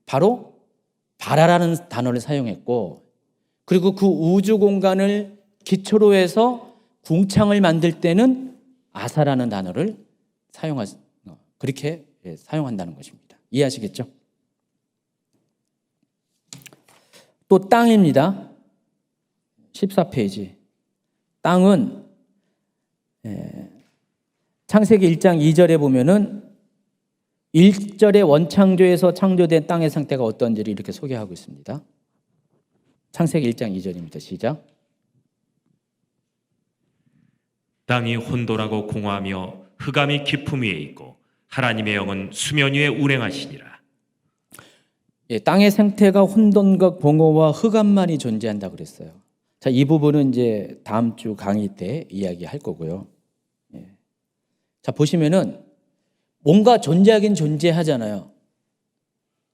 바로 바라라는 단어를 사용했고, 그리고 그 우주 공간을 기초로 해서 궁창을 만들 때는 아사라는 단어를 그렇게 사용한다는 것입니다. 이해하시겠죠? 또 땅입니다. 14페이지. 땅은 창세기 1장 2절에 보면은 1절의 원창조에서 창조된 땅의 상태가 어떤지를 이렇게 소개하고 있습니다. 창세기 1장 2절입니다. 시작. 땅이 혼돈하고 공허하며 흑암이 깊음 위에 있고 하나님의 영은 수면 위에 운행하시니라. 예, 땅의 상태가 혼돈과 공허와 흑암만이 존재한다 그랬어요. 자, 이 부분은 이제 다음 주 강의 때 이야기할 거고요. 예. 자, 보시면은 뭔가 존재하긴 존재하잖아요.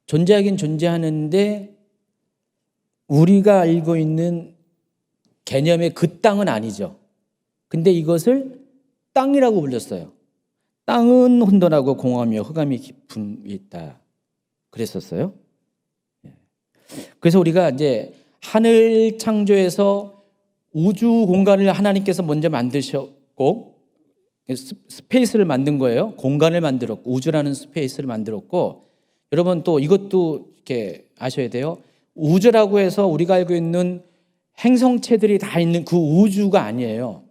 존재하긴 존재하는데 우리가 알고 있는 개념의 그 땅은 아니죠. 근데 이것을 땅이라고 불렀어요. 땅은 혼돈하고 공허하며 흑암이 깊음 위에 있다 그랬었어요. 그래서 우리가 이제 하늘 창조에서 우주 공간을 하나님께서 먼저 만드셨고 스페이스를 만든 거예요. 공간을 만들었고 우주라는 스페이스를 만들었고, 여러분 또 이것도 이렇게 아셔야 돼요. 우주라고 해서 우리가 알고 있는 행성체들이 다 있는 그 우주가 아니에요.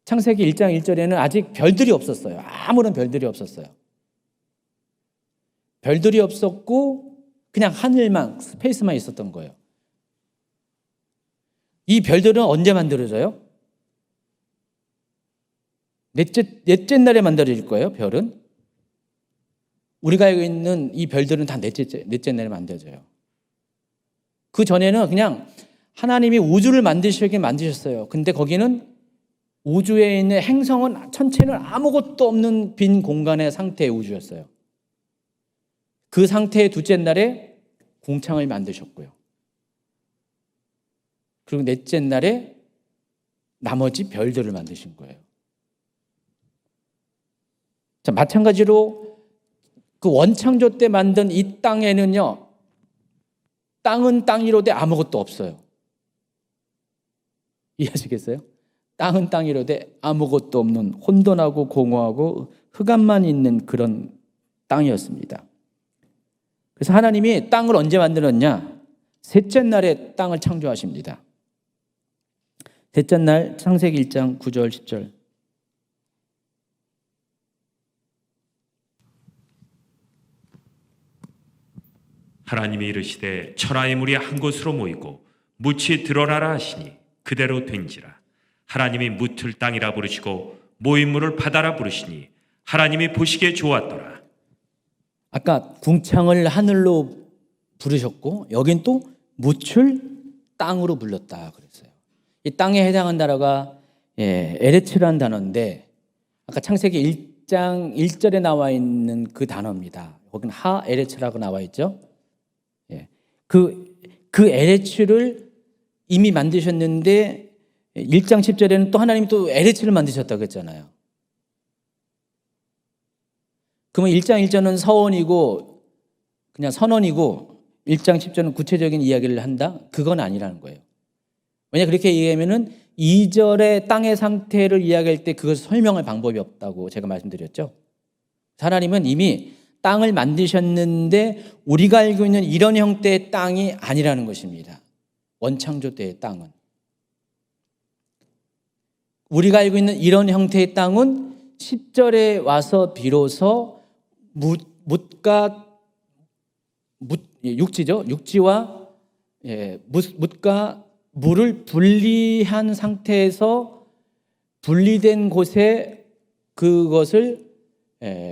창세기 1장 1절에는 아직 별들이 없었어요. 아무런 별들이 없었어요. 별들이 없었고 그냥 하늘만, 스페이스만 있었던 거예요. 이 별들은 언제 만들어져요? 넷째 날에 만들어질 거예요. 별은 우리가 알고 있는 이 별들은 다 넷째 날에 만들어져요. 그 전에는 그냥 하나님이 우주를 만드시긴 만드셨어요. 근데 거기는 우주에 있는 행성은 전체는 아무것도 없는 빈 공간의 상태의 우주였어요. 그 상태의 둘째 날에 궁창을 만드셨고요. 그리고 넷째 날에 나머지 별들을 만드신 거예요. 자, 마찬가지로 그 원창조 때 만든 이 땅에는요, 땅은 땅이로되 아무것도 없어요. 이해하시겠어요? 땅은 땅이로되 아무것도 없는 혼돈하고 공허하고 흑암만 있는 그런 땅이었습니다. 그래서 하나님이 땅을 언제 만들었냐? 셋째 날에 땅을 창조하십니다. 셋째 날 창세기 1장 9절 10절. 하나님이 이르시되 천하의 물이 한 곳으로 모이고 묻이 드러나라 하시니 그대로 된지라. 하나님이 묻을 땅이라 부르시고 모인 물을 바다라 부르시니 하나님이 보시기에 좋았더라. 아까 궁창을 하늘로 부르셨고 여긴 또 묻을 땅으로 불렀다 그랬어요. 이 땅에 해당한 단어가 에레츠라는 단어인데 아까 창세기 1장 1절에 나와 있는 그 단어입니다. 거기는 하 에레츠라고 나와 있죠. 그 에레츠를 이미 만드셨는데 1장 10절에는 또 하나님이 또 LH를 만드셨다고 했잖아요. 그러면 1장 1절은 서원이고 그냥 선언이고 1장 10절은 구체적인 이야기를 한다? 그건 아니라는 거예요. 왜냐 그렇게 얘기하면은 2절의 땅의 상태를 이야기할 때 그것을 설명할 방법이 없다고 제가 말씀드렸죠. 하나님은 이미 땅을 만드셨는데 우리가 알고 있는 이런 형태의 땅이 아니라는 것입니다. 원창조 때의 땅은. 우리가 알고 있는 이런 형태의 땅은 10절에 와서 비로소 육지죠. 육지와 묻과 물을 분리한 상태에서 분리된 곳에 그것을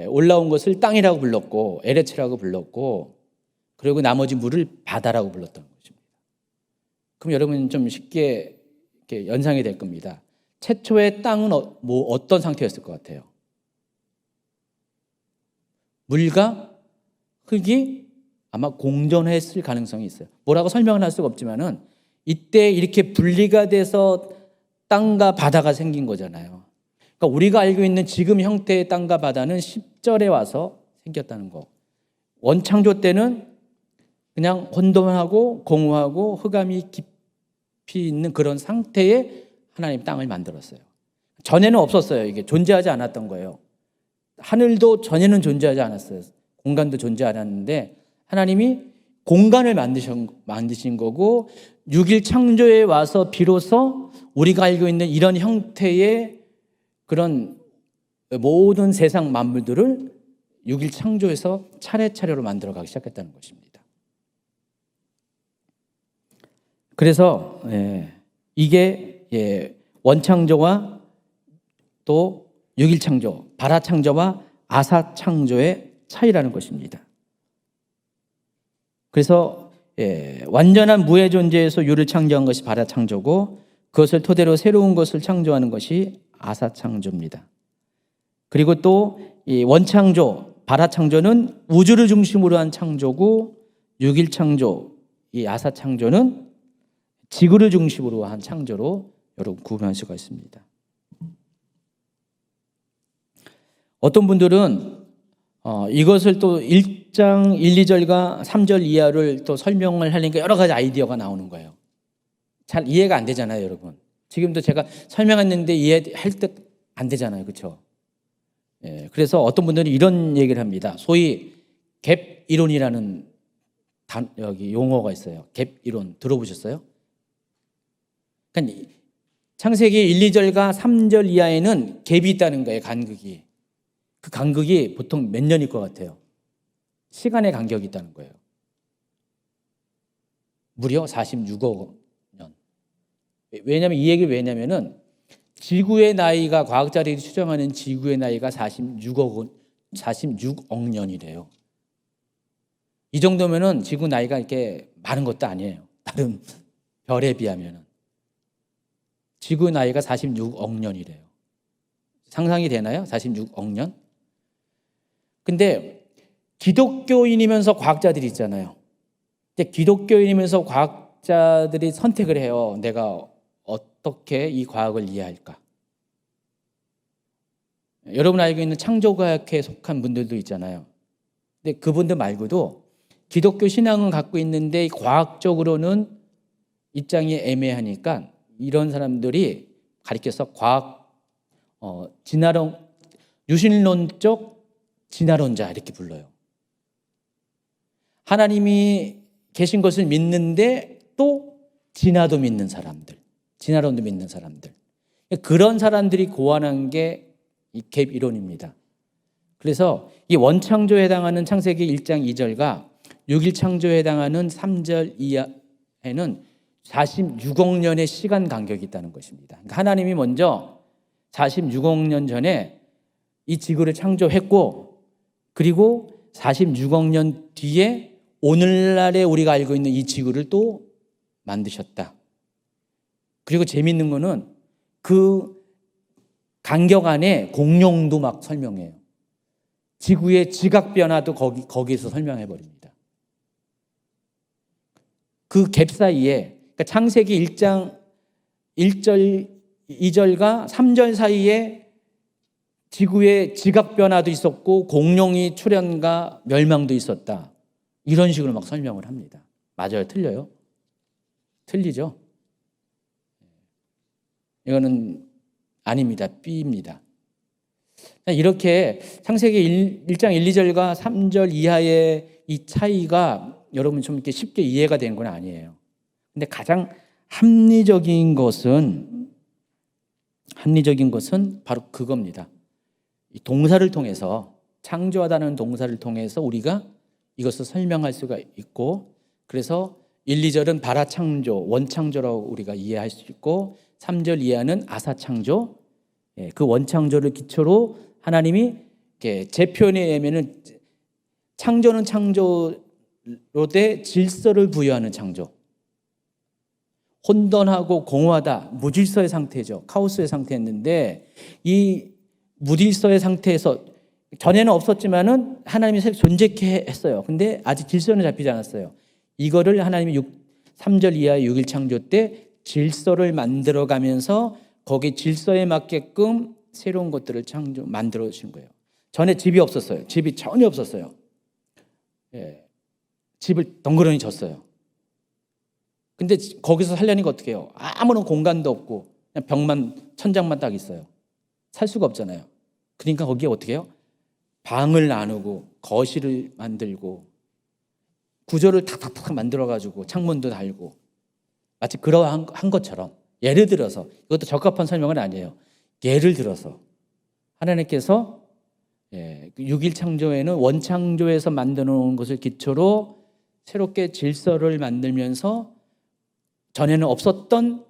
올라온 것을 땅이라고 불렀고 에레츠라고 불렀고 그리고 나머지 물을 바다라고 불렀던 것입니다. 그럼 여러분 좀 쉽게 이렇게 연상이 될 겁니다. 최초의 땅은 어떤 상태였을 것 같아요? 물과 흙이 아마 공존했을 가능성이 있어요. 뭐라고 설명을 할 수가 없지만은 이때 이렇게 분리가 돼서 땅과 바다가 생긴 거잖아요. 그러니까 우리가 알고 있는 지금 형태의 땅과 바다는 10절에 와서 생겼다는 거. 원창조 때는 그냥 혼돈하고 공허하고 흑암이 깊이 있는 그런 상태에 하나님 땅을 만들었어요. 전에는 없었어요. 이게 존재하지 않았던 거예요. 하늘도 전에는 존재하지 않았어요. 공간도 존재하지 않았는데 하나님이 공간을 만드신 거고 6일 창조에 와서 비로소 우리가 알고 있는 이런 형태의 그런 모든 세상 만물들을 6일 창조에서 차례차례로 만들어가기 시작했다는 것입니다. 그래서 이게 원창조와 또 6일 창조, 바라 창조와 아사 창조의 차이라는 것입니다. 그래서 완전한 무의 존재에서 유를 창조한 것이 바라 창조고 그것을 토대로 새로운 것을 창조하는 것이 아사 창조입니다. 그리고 또 이 원창조, 바라 창조는 우주를 중심으로 한 창조고 6일 창조, 이 아사 창조는 지구를 중심으로 한 창조로 여러분 구분할 수가 있습니다. 어떤 분들은 이것을 또 1장 1, 2절과 3절 이하를 또 설명을 하려니까 여러 가지 아이디어가 나오는 거예요. 잘 이해가 안 되잖아요, 여러분. 지금도 제가 설명했는데 이해할 듯 안 되잖아요, 그렇죠? 그래서 어떤 분들은 이런 얘기를 합니다. 소위 갭 이론이라는 여기 용어가 있어요. 갭 이론 들어보셨어요? 그러니까 창세기 1, 2절과 3절 이하에는 갭이 있다는 거예요, 간극이. 그 간극이 보통 몇 년일 것 같아요? 시간의 간격이 있다는 거예요. 무려 46억 년. 왜냐하면 이 얘기를 왜냐면은 지구의 나이가 과학자들이 추정하는 지구의 나이가 46억 년이래요. 이 정도면은 지구 나이가 이렇게 많은 것도 아니에요. 다른 별에 비하면은. 지구 나이가 46억 년이래요. 상상이 되나요? 46억 년? 근데 기독교인이면서 과학자들이 있잖아요. 근데 기독교인이면서 과학자들이 선택을 해요. 내가 어떻게 이 과학을 이해할까? 여러분 알고 있는 창조과학회에 속한 분들도 있잖아요. 근데 그분들 말고도 기독교 신앙은 갖고 있는데 과학적으로는 입장이 애매하니까 이런 사람들이 가리켜서 과학 유신론적 진화론자 이렇게 불러요. 하나님이 계신 것을 믿는데 또 진화도 믿는 사람들, 진화론도 믿는 사람들. 그런 사람들이 고안한 게 이 갭 이론입니다. 그래서 이 원창조에 해당하는 창세기 1장 2절과 6일 창조에 해당하는 3절 이하에는 46억 년의 시간 간격이 있다는 것입니다. 그러니까 하나님이 먼저 46억 년 전에 이 지구를 창조했고 그리고 46억 년 뒤에 오늘날에 우리가 알고 있는 이 지구를 또 만드셨다. 그리고 재미있는 거는 그 간격 안에 공룡도 막 설명해요. 지구의 지각 변화도 거기서 설명해 버립니다. 그 갭 사이에 그러니까 창세기 1장 1절, 2절과 3절 사이에 지구의 지각 변화도 있었고 공룡이 출현과 멸망도 있었다. 이런 식으로 막 설명을 합니다. 맞아요? 틀려요? 틀리죠? 이거는 아닙니다. B입니다. 이렇게 창세기 1장 1, 2절과 3절 이하의 이 차이가 여러분 좀 이렇게 쉽게 이해가 되는 건 아니에요. 근데 가장 합리적인 것은 바로 그겁니다. 이 동사를 통해서, 창조하다는 동사를 통해서 우리가 이것을 설명할 수가 있고, 그래서 1, 2절은 발아창조, 원창조라고 우리가 이해할 수 있고, 3절 이하는 아사창조, 그 원창조를 기초로 하나님이 제 표현에 의하면은 창조는 창조로 돼 질서를 부여하는 창조. 혼돈하고 공허하다, 무질서의 상태죠. 카오스의 상태였는데 이 무질서의 상태에서 전에는 없었지만은 하나님이 존재케 했어요. 근데 아직 질서는 잡히지 않았어요. 이거를 하나님이 3절 이하의 6일 창조 때 질서를 만들어가면서 거기 질서에 맞게끔 새로운 것들을 만들어 주신 거예요. 전에 집이 없었어요. 집이 전혀 없었어요. 집을 덩그러니 졌어요. 근데 거기서 살려니까 어떻게 해요? 아무런 공간도 없고 그냥 벽만, 천장만 딱 있어요. 살 수가 없잖아요. 그러니까 거기에 어떻게 해요? 방을 나누고 거실을 만들고 구조를 탁탁탁 만들어가지고 창문도 달고 마치 그러한 것처럼, 예를 들어서, 이것도 적합한 설명은 아니에요. 예를 들어서 하나님께서 6일 창조에는 원창조에서 만들어 놓은 것을 기초로 새롭게 질서를 만들면서 전에는 없었던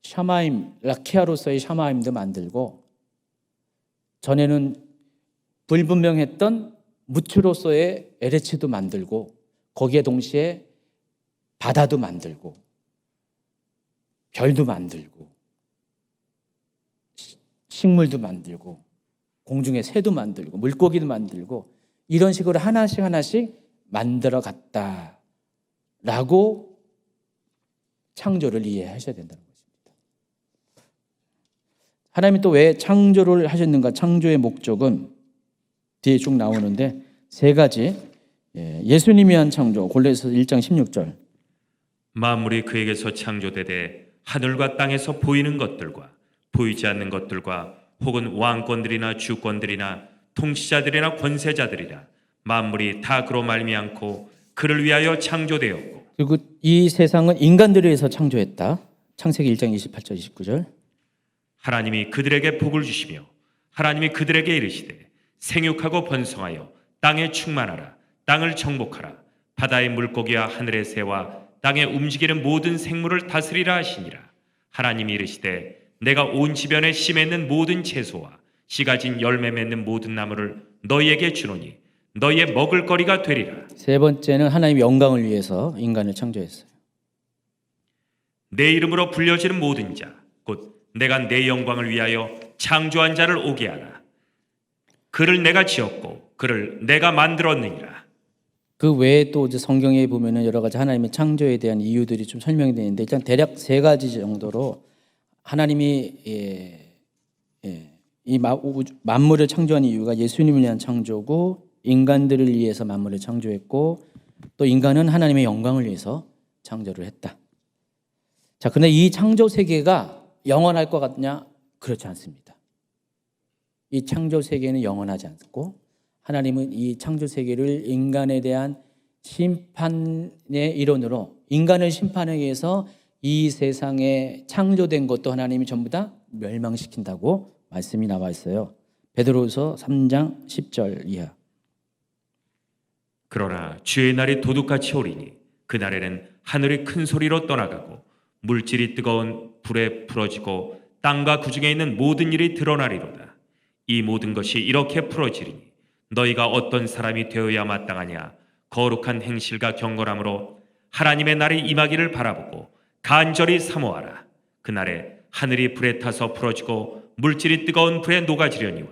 샤마임, 라키아로서의 샤마임도 만들고, 전에는 불분명했던 무추로서의 에레치도 만들고, 거기에 동시에 바다도 만들고 별도 만들고 식물도 만들고 공중의 새도 만들고 물고기도 만들고 이런 식으로 하나씩 만들어 갔다라고 창조를 이해하셔야 된다는 것입니다. 하나님이 또 왜 창조를 하셨는가? 창조의 목적은 뒤에 쭉 나오는데 세 가지. 예수님이 한 창조, 골로새서 1장 16절. 만물이 그에게서 창조되되 하늘과 땅에서 보이는 것들과 보이지 않는 것들과 혹은 왕권들이나 주권들이나 통치자들이나 권세자들이라 만물이 다 그로 말미암고 그를 위하여 창조되었고. 그리고 이 세상은 인간들에 의해서 창조했다. 창세기 1장 28절 29절. 하나님이 그들에게 복을 주시며 하나님이 그들에게 이르시되 생육하고 번성하여 땅에 충만하라. 땅을 정복하라. 바다의 물고기와 하늘의 새와 땅에 움직이는 모든 생물을 다스리라 하시니라. 하나님이 이르시되 내가 온 지변에 씨 맺는 모든 채소와 씨 가진 열매 맺는 모든 나무를 너희에게 주노니 너희의 먹을 거리가 되리라. 세 번째는 하나님의 영광을 위해서 인간을 창조했어요. 내 이름으로 불려지는 모든 자 곧 내가 내 영광을 위하여 창조한 자를 오게 하라. 그를 내가 지었고 그를 내가 만들었느니라. 그 외에 또 이제 성경에 보면은 여러 가지 하나님의 창조에 대한 이유들이 좀 설명이 되는데, 일단 대략 세 가지 정도로 하나님이 이 만물을 창조한 이유가 예수님을 위한 창조고, 인간들을 위해서 만물을 창조했고, 또 인간은 하나님의 영광을 위해서 창조를 했다. 자, 근데 이 창조 세계가 영원할 것 같냐? 그렇지 않습니다. 이 창조 세계는 영원하지 않고 하나님은 이 창조 세계를 인간에 대한 심판의 일원으로, 인간을 심판하기 위해서 이 세상에 창조된 것도 하나님이 전부 다 멸망시킨다고 말씀이 나와 있어요. 베드로후서 3장 10절 이하. 그러나 주의 날이 도둑같이 오리니 그날에는 하늘이 큰 소리로 떠나가고 물질이 뜨거운 불에 풀어지고 땅과 그 중에 있는 모든 일이 드러나리로다. 이 모든 것이 이렇게 풀어지리니 너희가 어떤 사람이 되어야 마땅하냐? 거룩한 행실과 경건함으로 하나님의 날이 임하기를 바라보고 간절히 사모하라. 그날에 하늘이 불에 타서 풀어지고 물질이 뜨거운 불에 녹아지려니와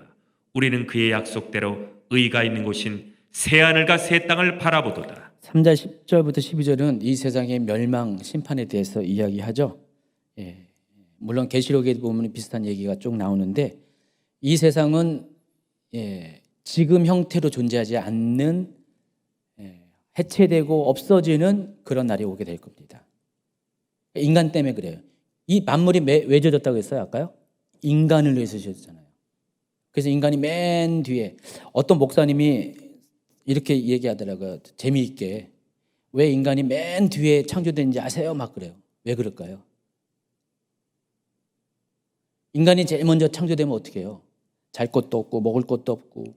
우리는 그의 약속대로 의가 있는 곳인 새 하늘과 새 땅을 바라보도다. 3장 10절부터 12절은 이 세상의 멸망, 심판에 대해서 이야기하죠. 물론 계시록에 보면 비슷한 얘기가 쭉 나오는데 이 세상은 지금 형태로 존재하지 않는 해체되고 없어지는 그런 날이 오게 될 겁니다. 인간 때문에 그래요. 이 만물이 왜 져졌다고 했어요? 아까요? 인간을 위해서 져졌잖아요. 그래서 인간이 맨 뒤에 어떤 목사님이 이렇게 얘기하더라고요. 재미있게. 왜 인간이 맨 뒤에 창조된지 아세요? 막 그래요. 왜 그럴까요? 인간이 제일 먼저 창조되면 어떻게 해요? 잘 것도 없고 먹을 것도 없고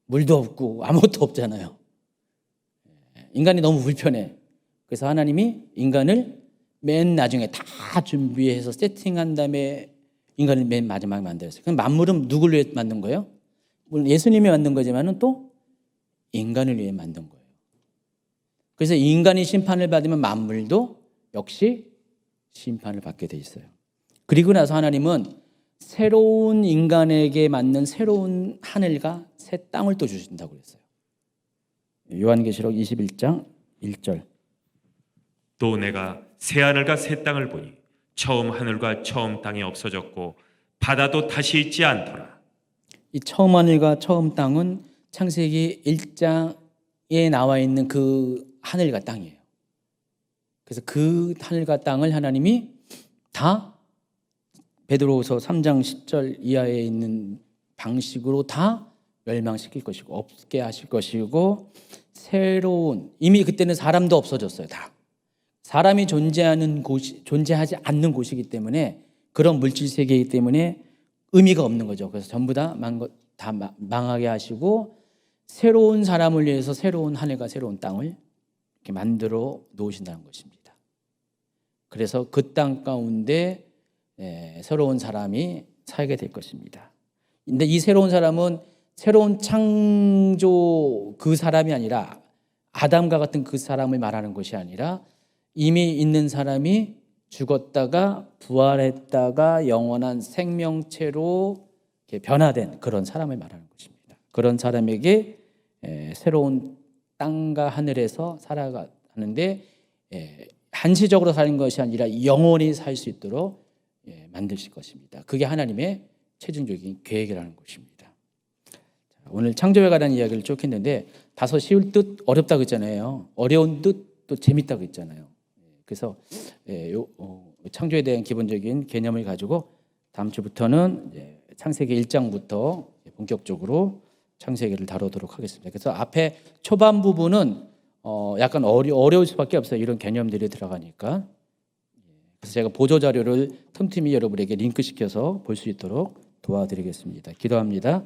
물도 없고 아무것도 없잖아요. 인간이 너무 불편해. 그래서 하나님이 인간을 맨 나중에 다 준비해서 세팅한 다음에 인간을 맨 마지막에 만들었어요. 그럼 만물은 누구를 위해 만든 거예요? 물론 예수님이 만든 거지만은 또 인간을 위해 만든 거예요. 그래서 인간이 심판을 받으면 만물도 역시 심판을 받게 돼 있어요. 그리고 나서 하나님은 새로운 인간에게 맞는 새로운 하늘과 새 땅을 또 주신다고 그랬어요. 요한계시록 21장 1절. 또 내가 새 하늘과 새 땅을 보니 처음 하늘과 처음 땅이 없어졌고 바다도 다시 있지 않더라. 이 처음 하늘과 처음 땅은 창세기 1장에 나와 있는 그 하늘과 땅이에요. 그래서 그 하늘과 땅을 하나님이 다 베드로후서 3장 10절 이하에 있는 방식으로 다 멸망시킬 것이고 없게 하실 것이고 새로운 이미 그때는 사람도 없어졌어요. 다 사람이 존재하는 곳이 존재하지 않는 곳이기 때문에 그런 물질 세계이기 때문에 의미가 없는 거죠. 그래서 전부 다 망하게 하시고 새로운 사람을 위해서 새로운 하늘과 새로운 땅을 이렇게 만들어 놓으신다는 것입니다. 그래서 그 땅 가운데 새로운 사람이 살게 될 것입니다. 근데 이 새로운 사람은 새로운 창조 그 사람이 아니라 아담과 같은 그 사람을 말하는 것이 아니라 이미 있는 사람이 죽었다가 부활했다가 영원한 생명체로 변화된 그런 사람을 말하는 것입니다. 그런 사람에게 새로운 땅과 하늘에서 살아가는데 한시적으로 사는 것이 아니라 영원히 살 수 있도록 만드실 것입니다. 그게 하나님의 최종적인 계획이라는 것입니다. 오늘 창조에 관한 이야기를 쭉 했는데 다소 쉬울 듯 어렵다고 했잖아요. 어려운 듯 또 재밌다고 했잖아요. 그래서 창조에 대한 기본적인 개념을 가지고 다음 주부터는 창세기 1장부터 본격적으로 창세기를 다루도록 하겠습니다. 그래서 앞에 초반 부분은 약간 어려울 수밖에 없어요. 이런 개념들이 들어가니까. 그래서 제가 보조 자료를 틈틈이 여러분에게 링크시켜서 볼 수 있도록 도와드리겠습니다. 기도합니다.